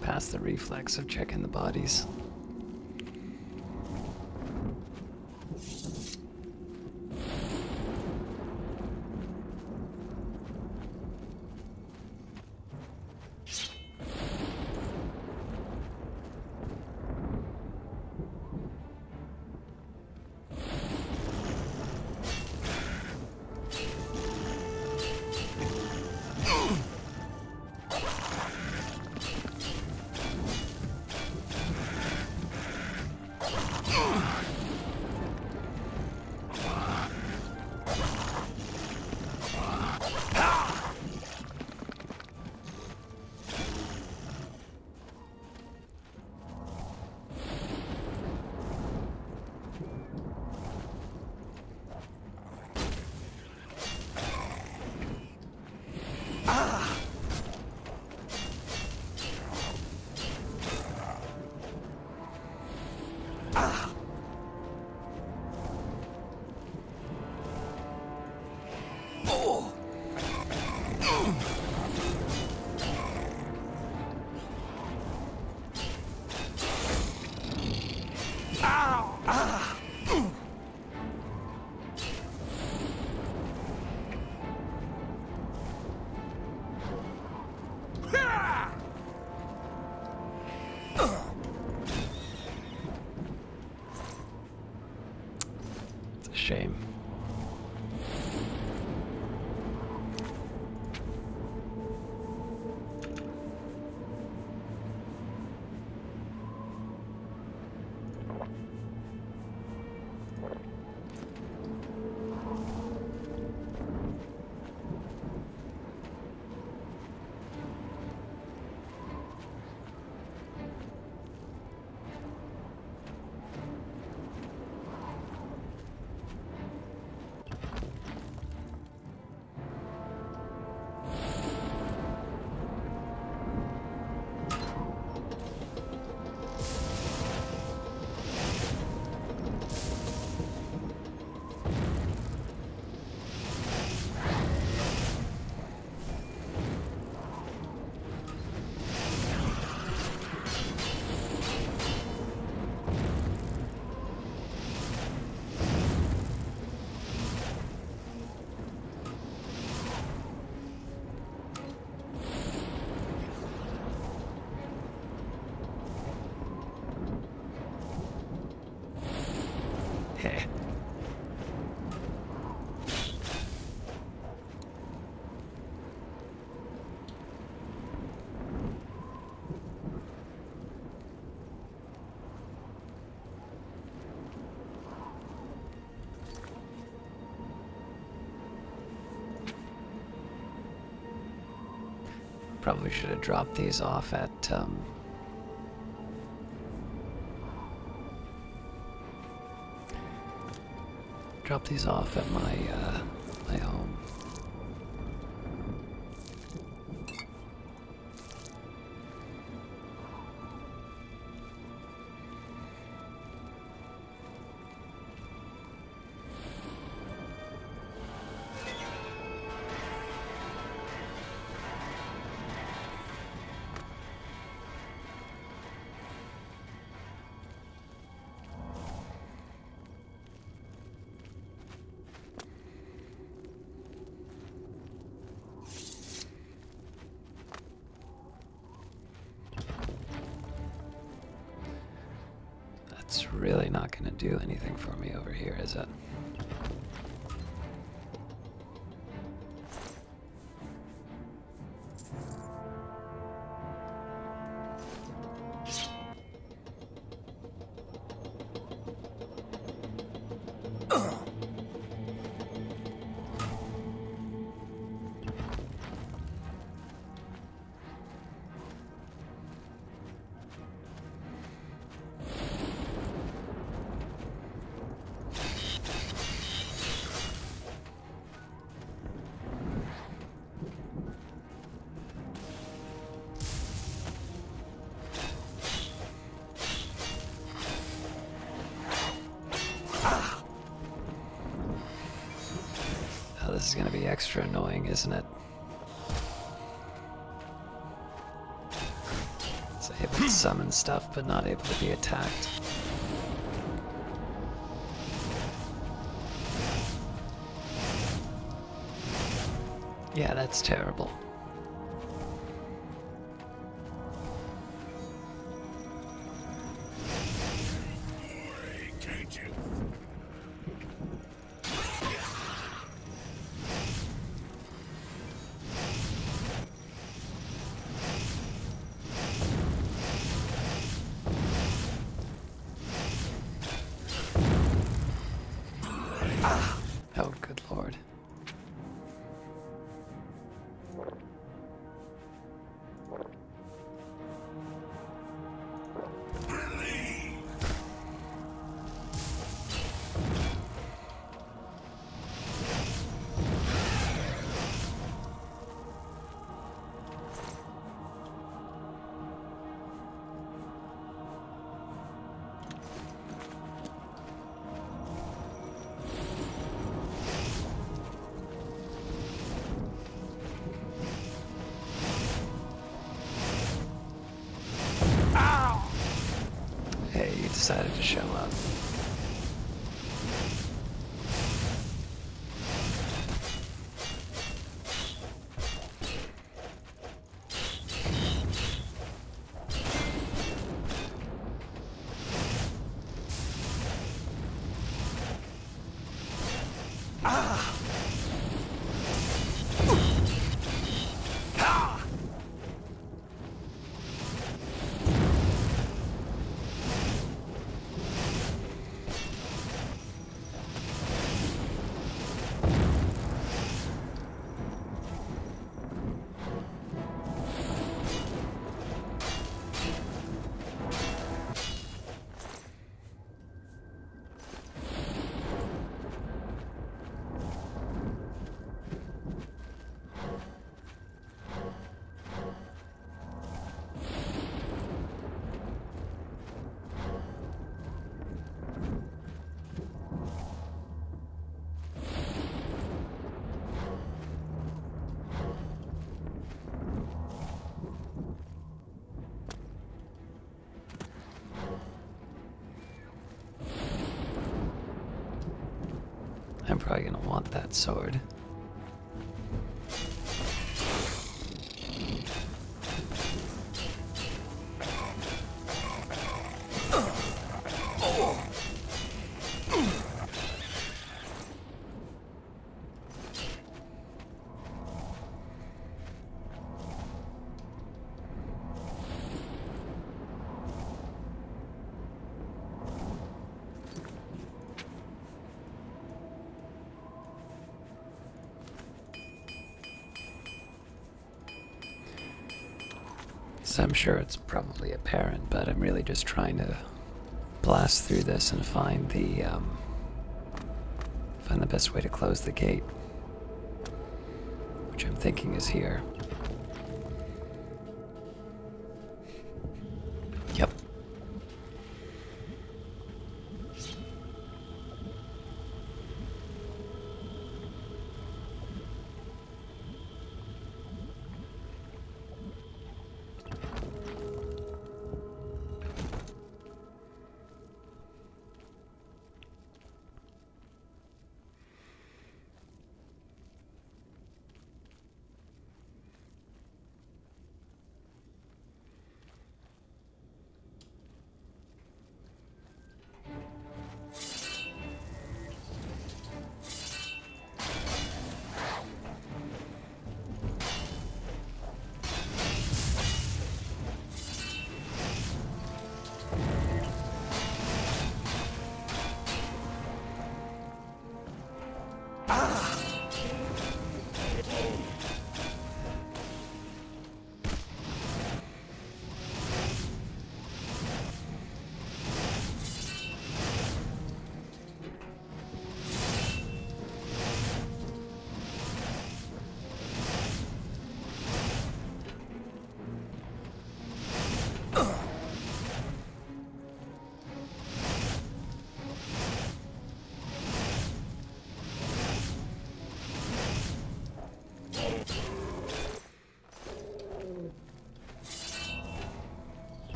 Past the reflex of checking the bodies. Shame. Probably should have dropped these off at, drop these off at my home. It's really not going to do anything for me over here, is it? This is going to be extra annoying, isn't it? It's able to summon stuff, but not able to be attacked. Yeah, that's terrible. Oh, good lord. Hey, you decided to show up. I'm probably gonna want that sword. as I'm sure it's probably apparent, but I'm really just trying to blast through this and find the best way to close the gate, which I'm thinking is here. Yep.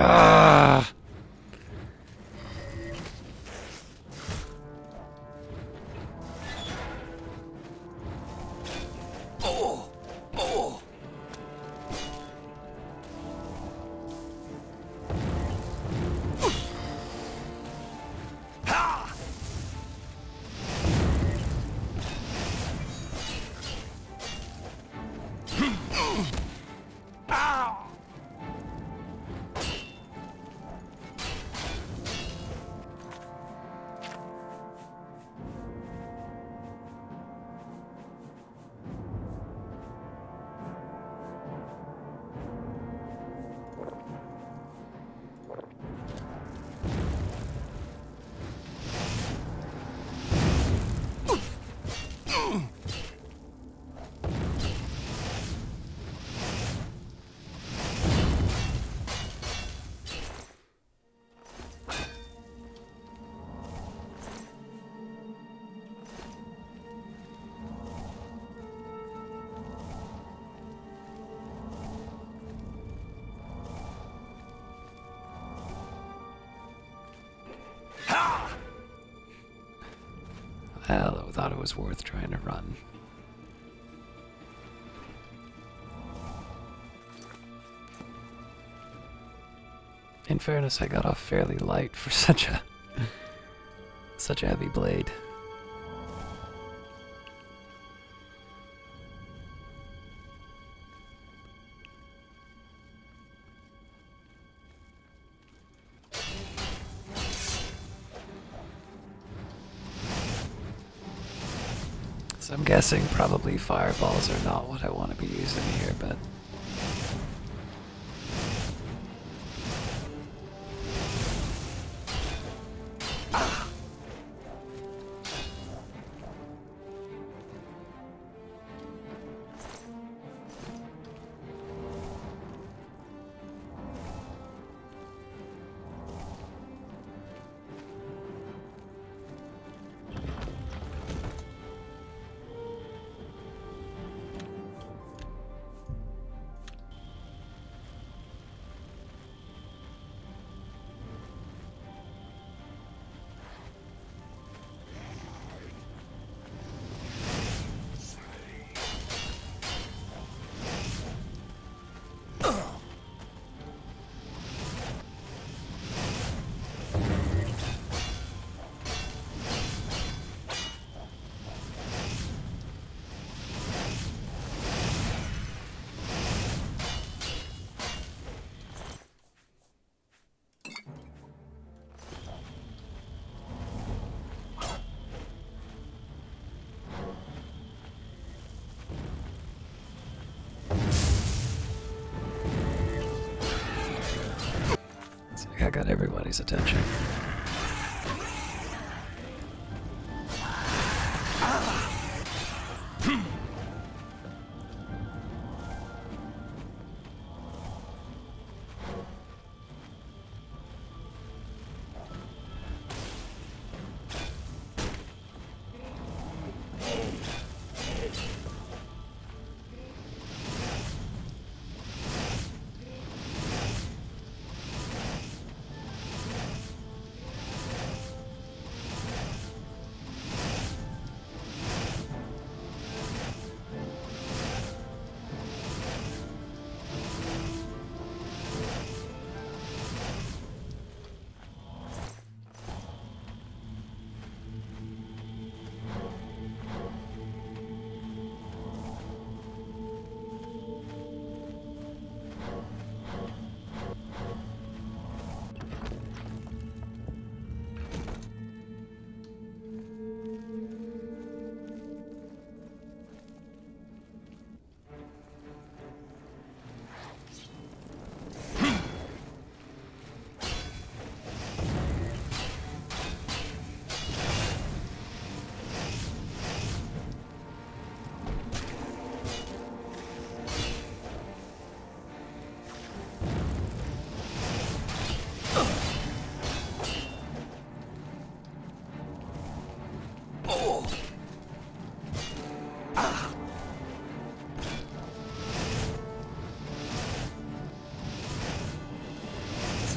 Ah! Oh! Oh! Ha! Ow! Well, I thought it was worth trying to run. In fairness, I got off fairly light for such a heavy blade. So I'm guessing probably fireballs are not what I want to be using here, but I got everybody's attention.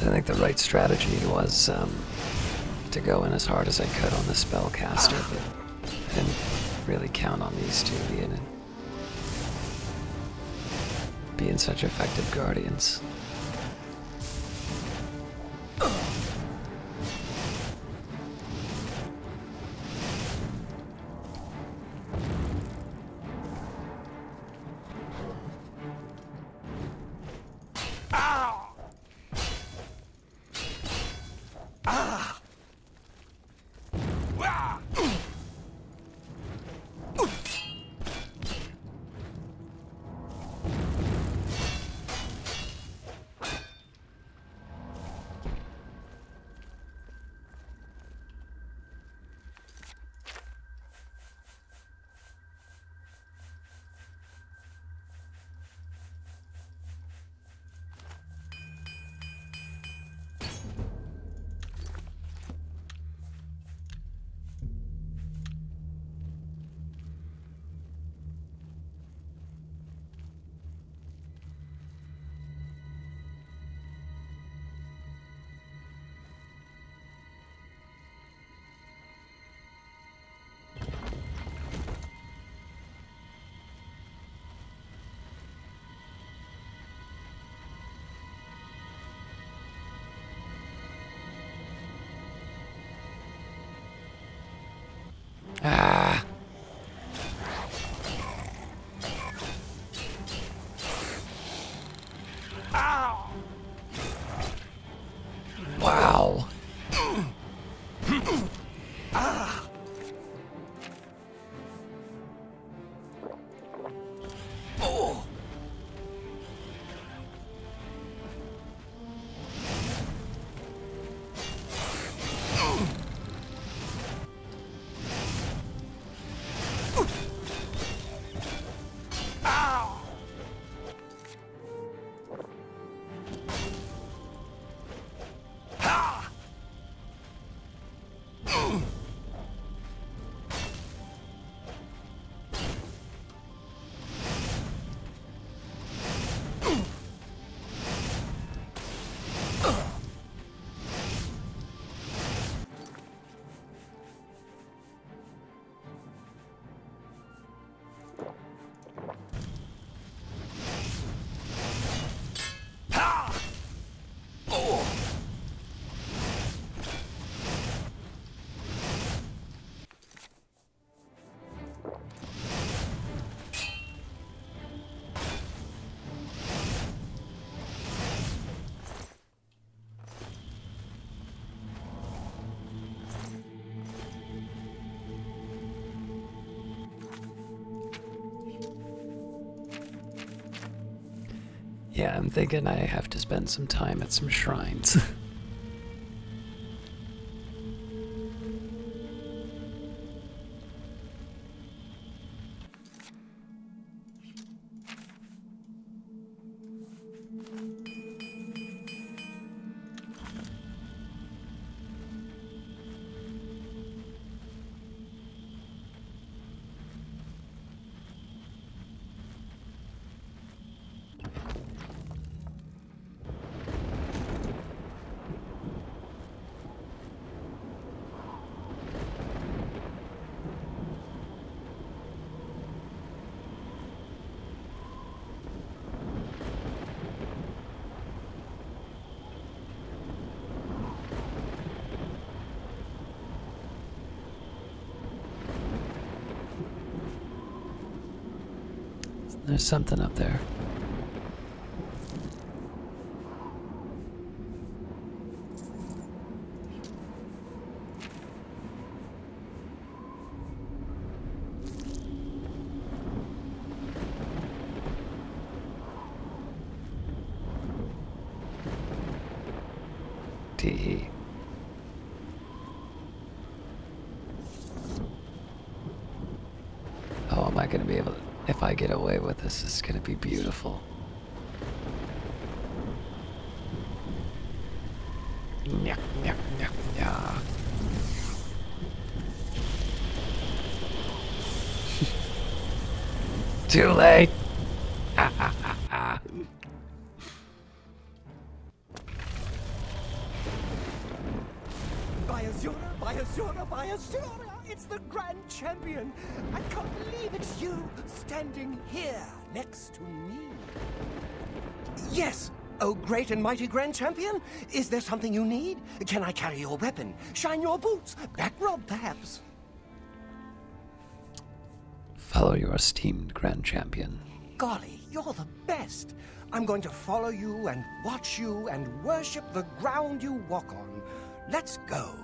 I think the right strategy was to go in as hard as I could on the spellcaster, but I didn't really count on these two being such effective guardians. Ah. Wow. Yeah, I'm thinking I have to spend some time at some shrines. There's something up there. Tee. Oh, am I gonna be able to... If I get away with this, it's gonna be beautiful. Nyah, nyah, nyah, nyah. Too late! By Azura! It's the Grand Champion! I can't believe it's you, standing here, next to me. Yes! Oh, great and mighty Grand Champion! Is there something you need? Can I carry your weapon? Shine your boots? Back rub, perhaps? Follow your esteemed Grand Champion. Golly, you're the best! I'm going to follow you and watch you and worship the ground you walk on. Let's go.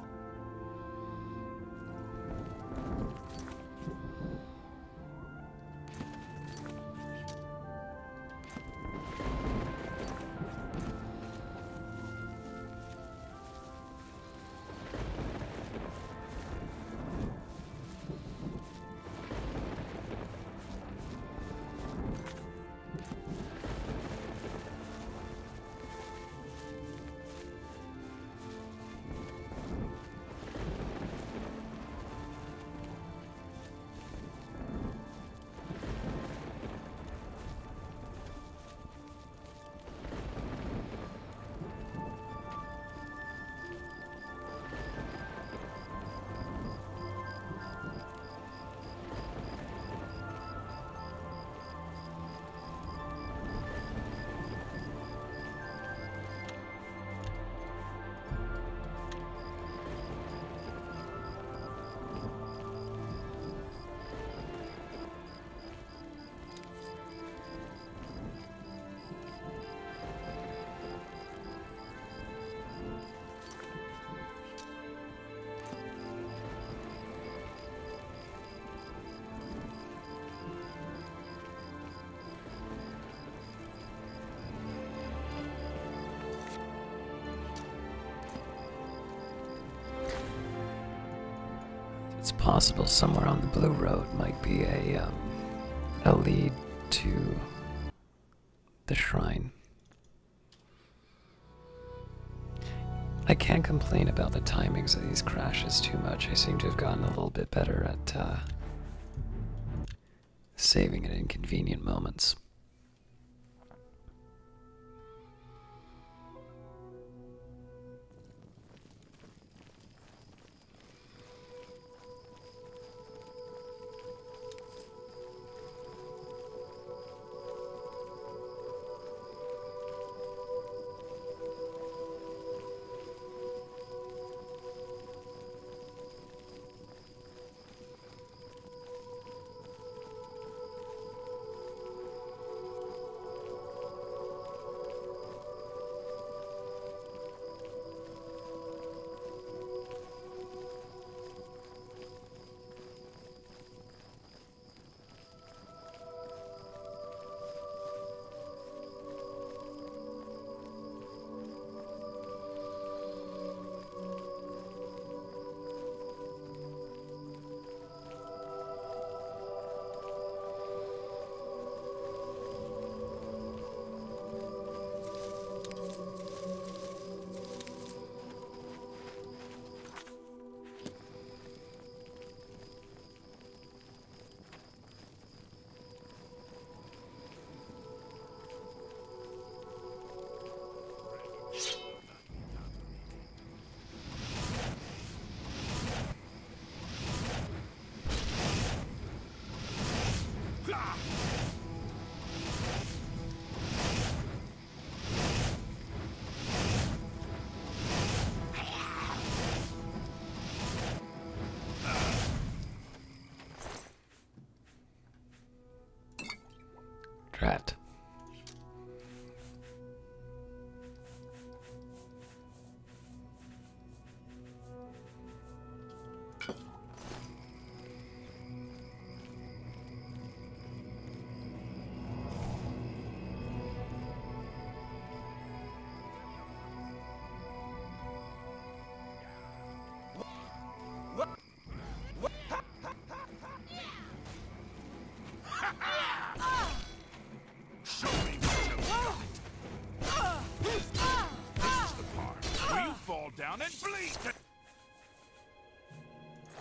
It's possible somewhere on the Blue Road might be a lead to the shrine. I can't complain about the timings of these crashes too much. I seem to have gotten a little bit better at saving at inconvenient moments. Drat.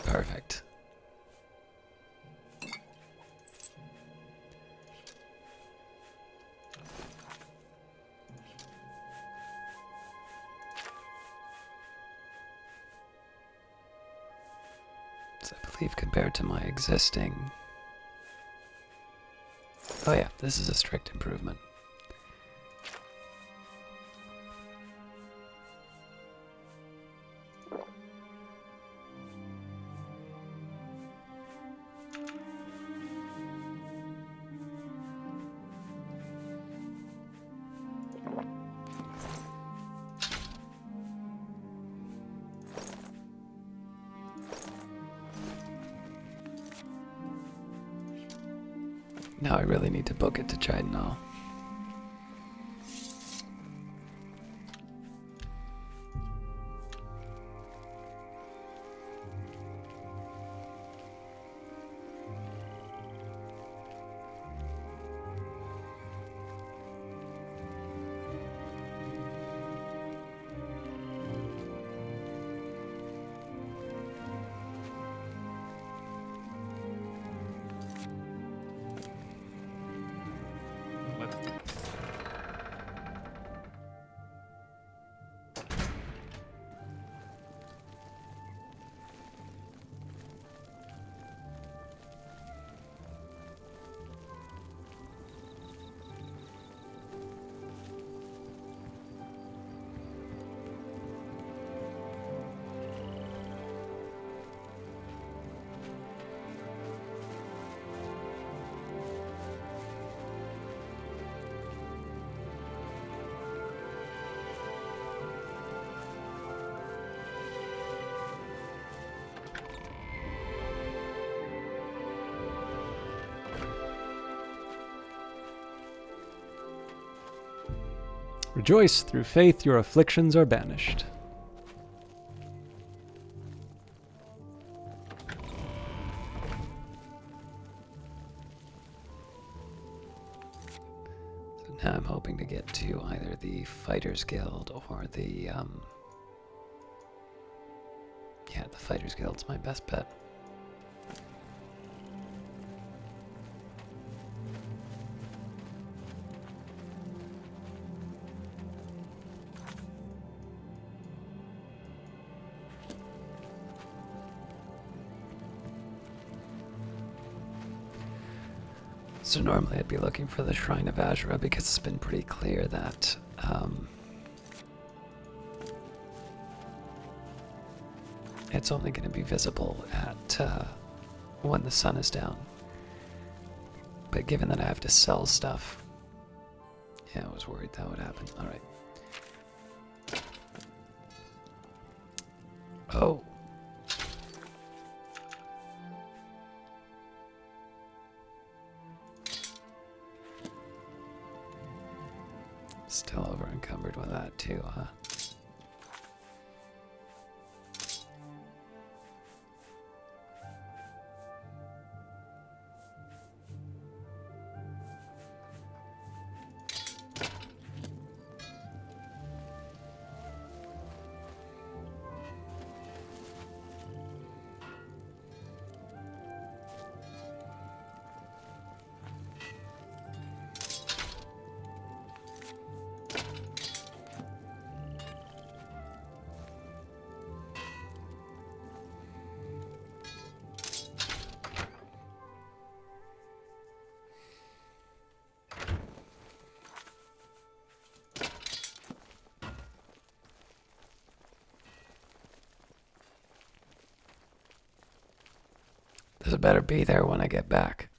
Perfect. So I believe compared to my existing... Oh yeah, this is a strict improvement. Now I really need to book it to Chidinal. Rejoice, through faith your afflictions are banished. So now I'm hoping to get to either the Fighters Guild or the, yeah, the Fighters Guild's my best bet. So normally I'd be looking for the Shrine of Daedra because it's been pretty clear that it's only going to be visible at when the sun is down. But given that I have to sell stuff, yeah, I was worried that would happen. All right. Oh. Still over encumbered with that too, huh? This better be there when I get back.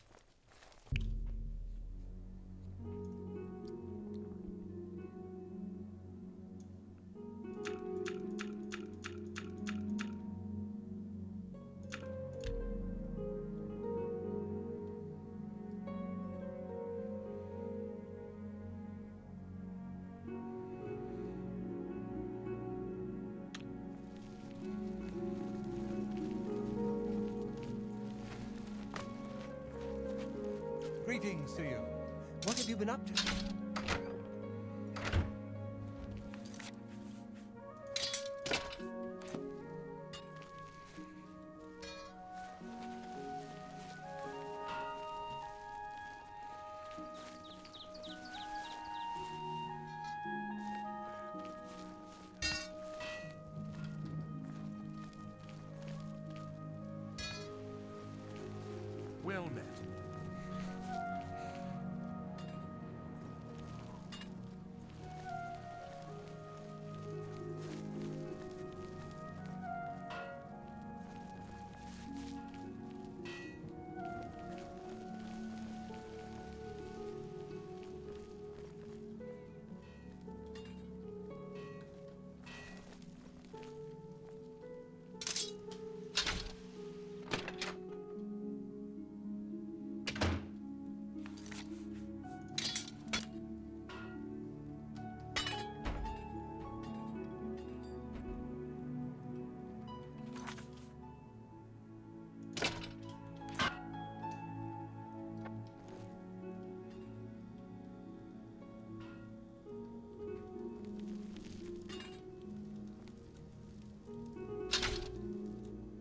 Greetings to you. What have you been up to? Well met.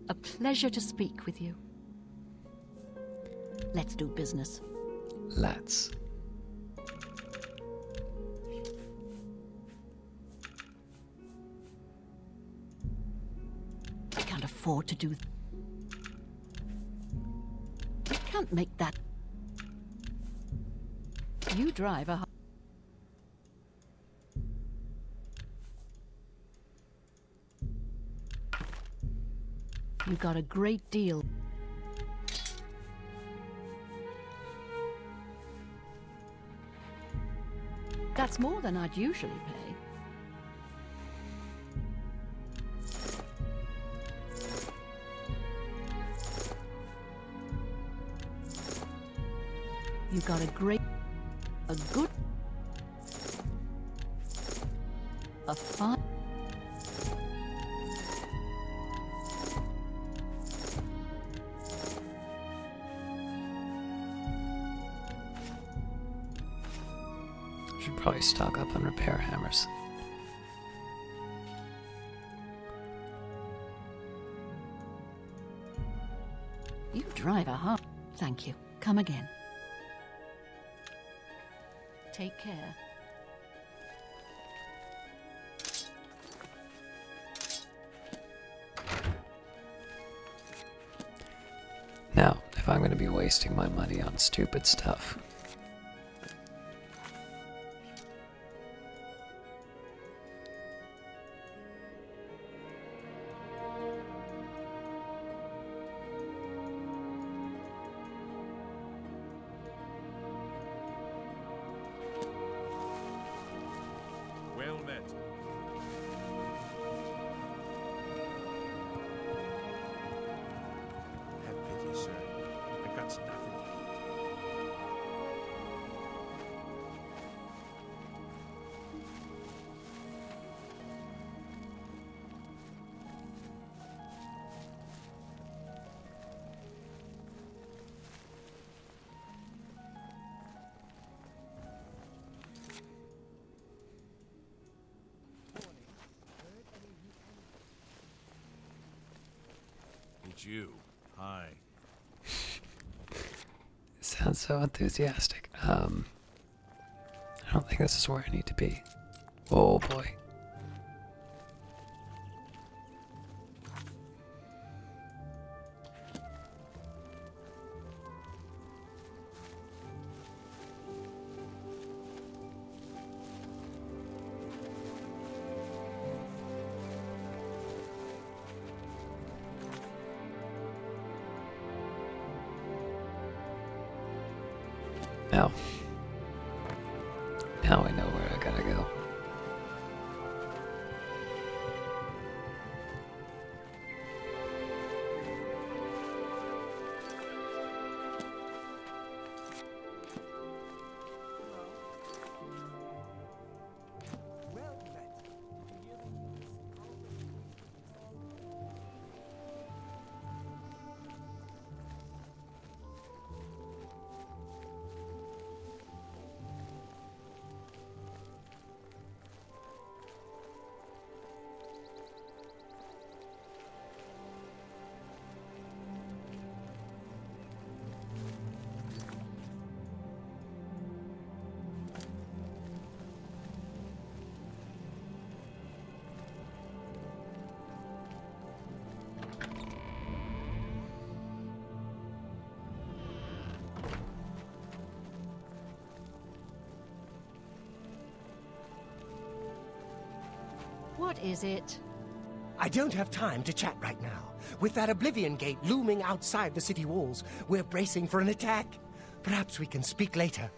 A pleasure to speak with you. Let's do business. Let's. I can't afford to do. I can't make that. You drive a. You got a great deal. That's more than I'd usually pay. You got a good, a fine. Should probably stock up on repair hammers. You drive a hard. Thank you. Come again. Take care. Now, if I'm going to be wasting my money on stupid stuff, Well met. Have pity, sir. I got nothing to eat. It's you. Hi. sounds so enthusiastic. I don't think this is where I need to be. Oh boy. Now I know where I gotta go. That is it. I don't have time to chat right now. With that Oblivion Gate looming outside the city walls, we're bracing for an attack. Perhaps we can speak later.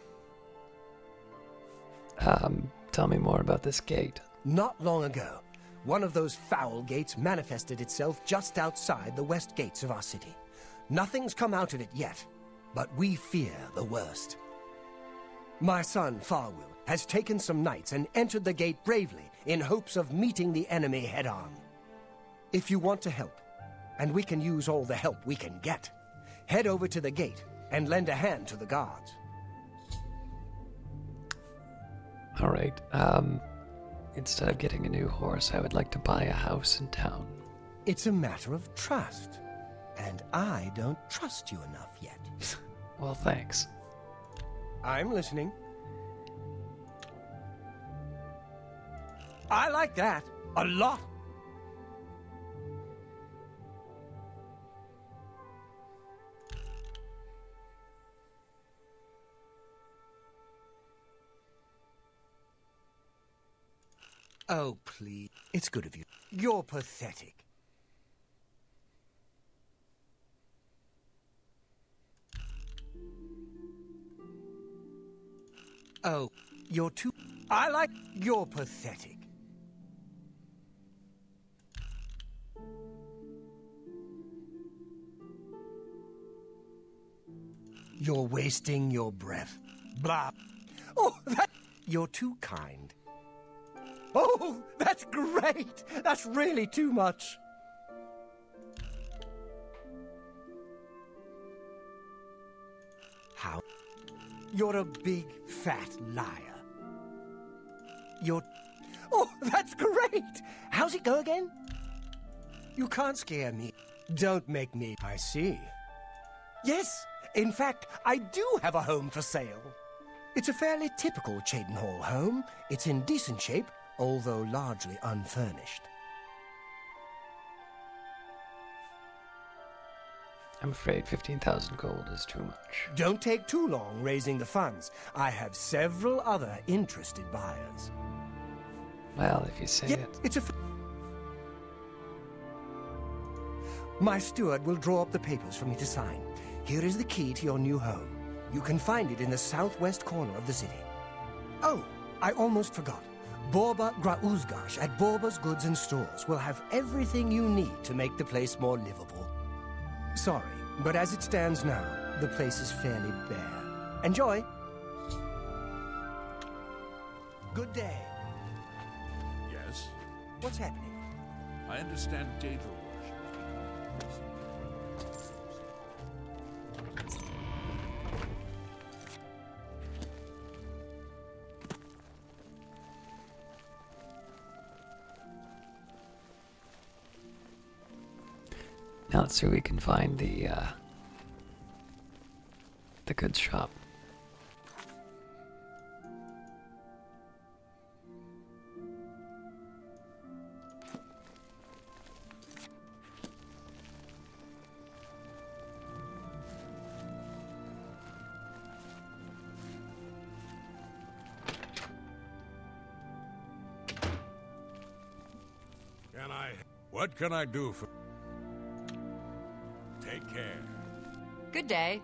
Tell me more about this gate. Not long ago, one of those foul gates manifested itself just outside the west gates of our city. Nothing's come out of it yet, but we fear the worst. My son, Farwill, has taken some knights and entered the gate bravely in hopes of meeting the enemy head-on. If you want to help, and we can use all the help we can get, head over to the gate and lend a hand to the guards. All right. Instead of getting a new horse, I would like to buy a house in town. It's a matter of trust, and I don't trust you enough yet. Well, thanks. I'm listening. I like that a lot. Oh, please. It's good of you. You're pathetic. Oh, you're too... I like... You're pathetic. You're wasting your breath. Blah. Oh, that... You're too kind. Oh, that's great! That's really too much. How? You're a big, fat liar. You're... Oh, that's great! How's it go again? You can't scare me. Don't make me... I see. Yes, in fact, I do have a home for sale. It's a fairly typical Cheydinhall home. It's in decent shape, although largely unfurnished. I'm afraid 15,000 gold is too much. Don't take too long raising the funds. I have several other interested buyers. Well, if you say it. It's a... My steward will draw up the papers for me to sign. Here is the key to your new home. You can find it in the southwest corner of the city. Oh, I almost forgot. Borba Grauzgash at Borba's Goods and Stores will have everything you need to make the place more livable. Sorry, but as it stands now, the place is fairly bare. Enjoy! Good day. Yes? What's happening? I understand Daedra worship. Now let's see if we can find the goods shop. What can I do for... Take care. Good day.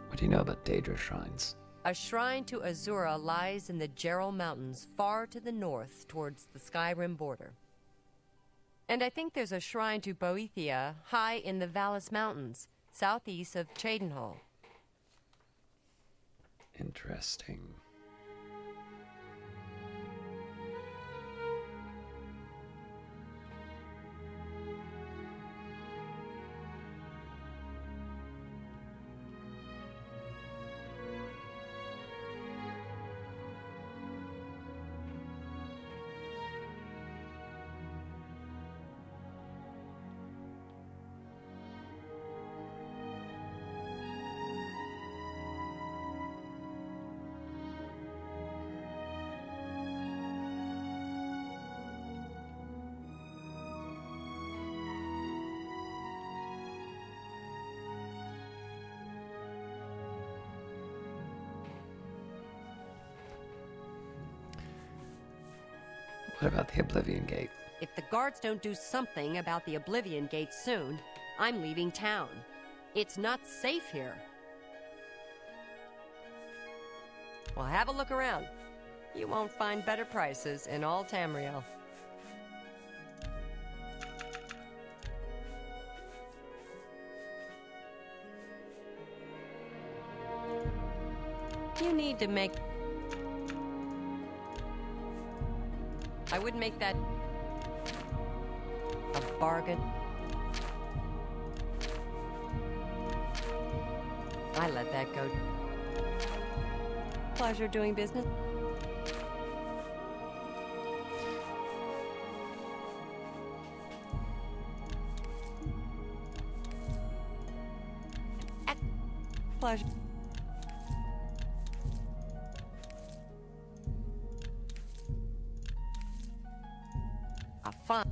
What do you know about Daedric Shrines? A shrine to Azura lies in the Gerald Mountains, far to the north, towards the Skyrim border. And I think there's a shrine to Boethia, high in the Vallis Mountains, southeast of Cheydinhall. Interesting. What about the Oblivion Gate? If the guards don't do something about the Oblivion Gate soon, I'm leaving town. It's not safe here. Well, have a look around. You won't find better prices in all Tamriel. You need to make... I wouldn't make that a bargain. I let that go. Pleasure doing business. Pleasure. Fun.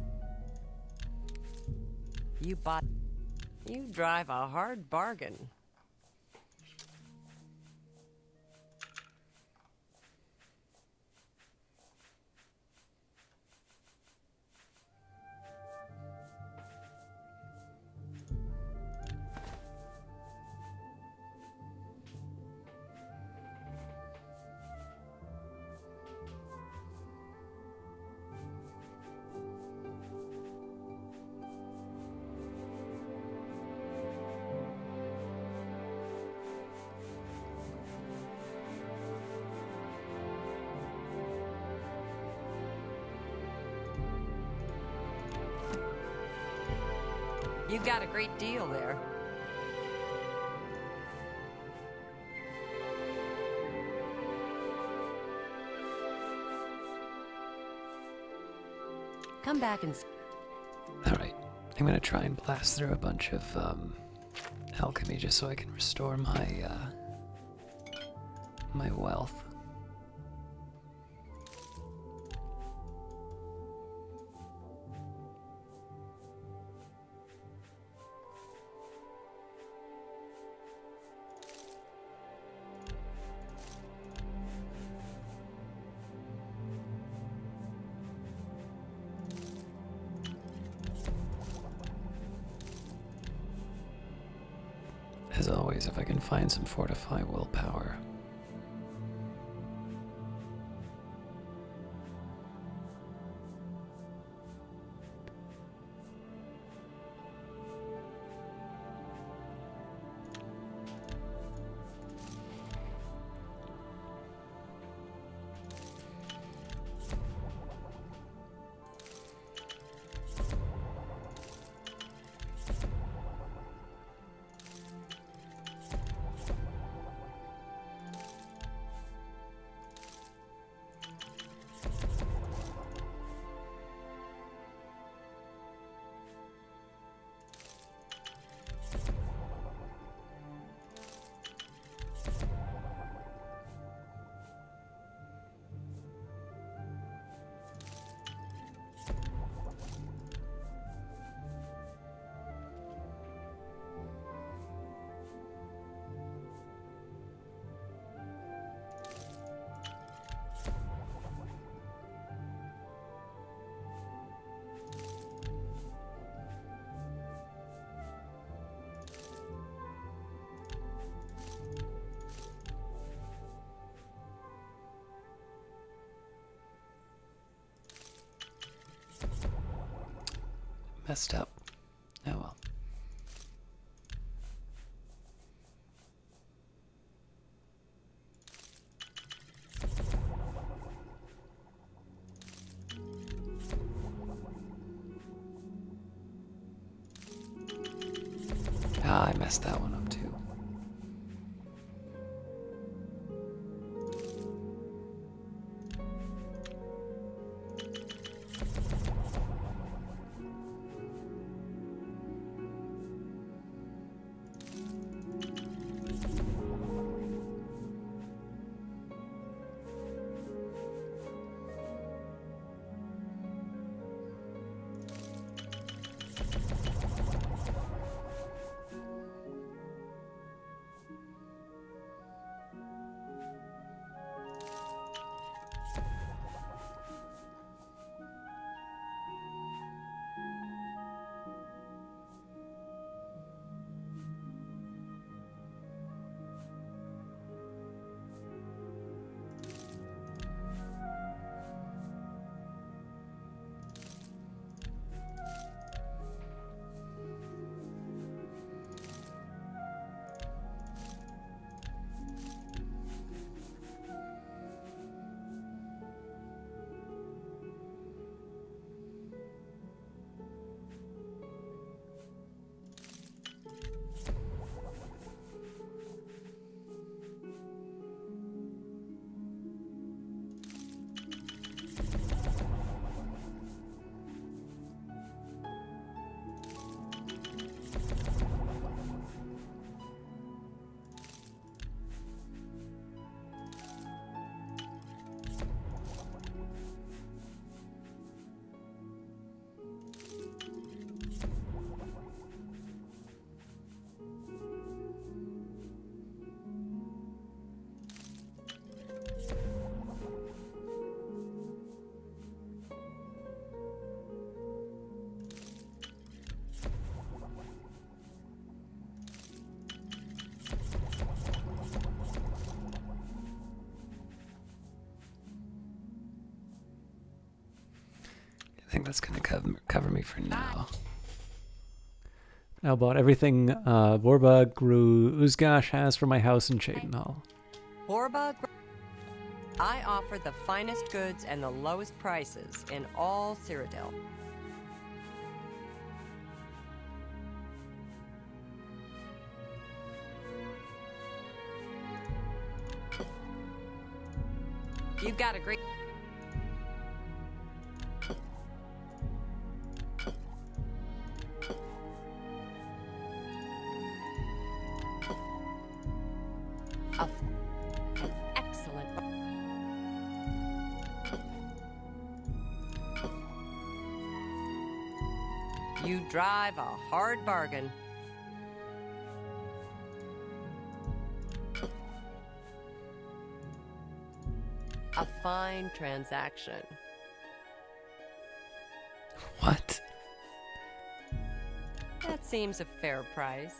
You drive a hard bargain. You got a great deal there. Come back and... Alright, I'm gonna try and blast through a bunch of, alchemy just so I can restore my, my wealth. As always, if I can find some fortify willpower. Messed up. Oh well. Ah, I messed that one up too. that's gonna cover me for now. Now bought everything Vorbug, Uzgash has for my house in Cheydinhal. Borbug, I offer the finest goods and the lowest prices in all Cyrodiil. You've got a great... An excellent... You drive a hard bargain. A fine transaction. What? That seems a fair price.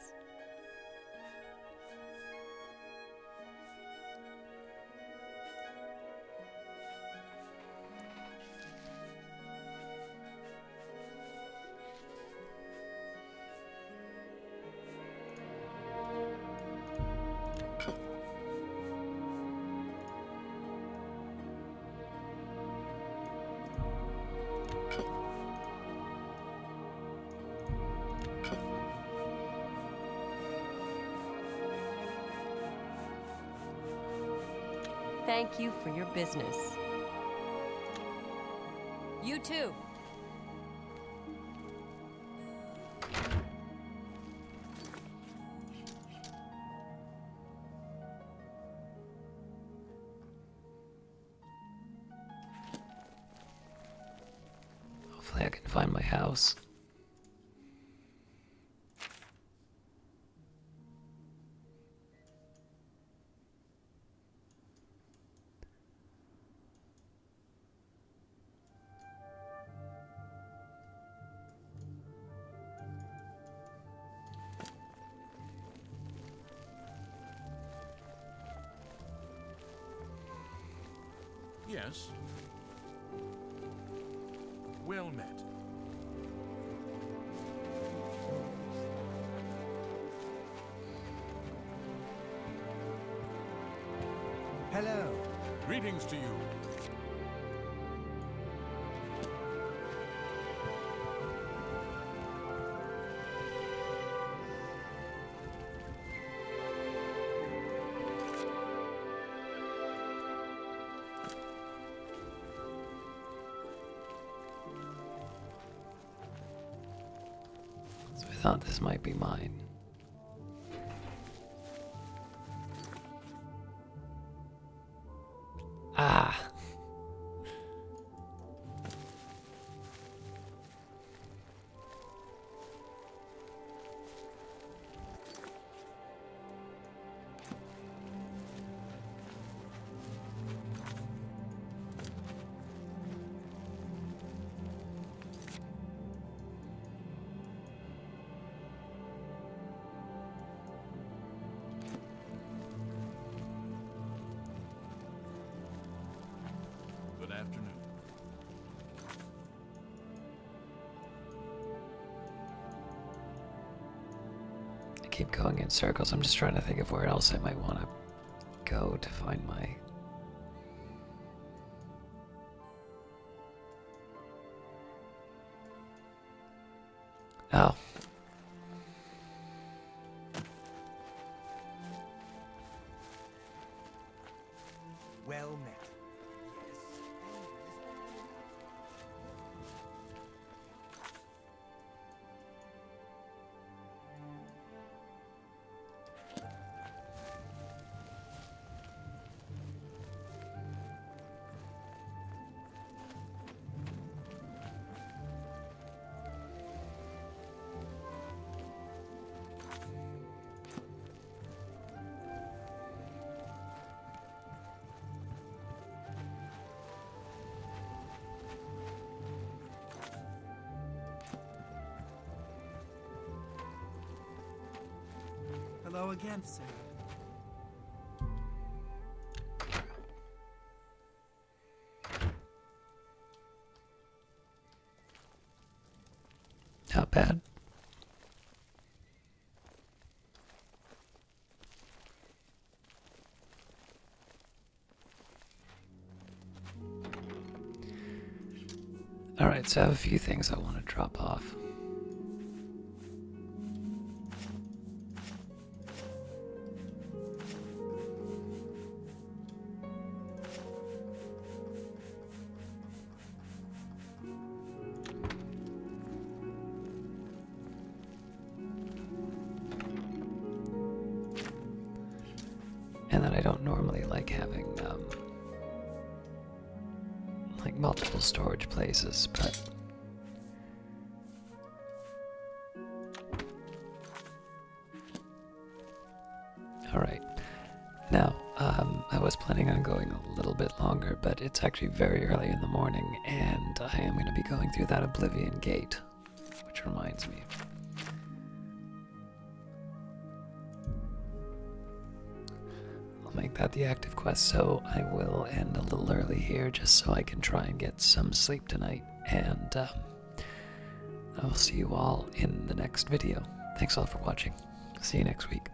Thank you for your business. You too. Hopefully I can find my house. Yes. Well met. Hello. Greetings to you. So I thought this might be mine. Ah! Good afternoon. I keep going in circles. I'm just trying to think of where else I might want to go to find my... Oh. Well met. Hello again, sir. bad. Alright, so I have a few things I want to drop off. And then I don't normally like having, like multiple storage places, but alright. Now, I was planning on going a little bit longer, but it's actually very early in the morning, and I am going to be going through that Oblivion Gate, which reminds me. Make that the active quest, so I will end a little early here just so I can try and get some sleep tonight, and I will see you all in the next video. Thanks all for watching. See you next week.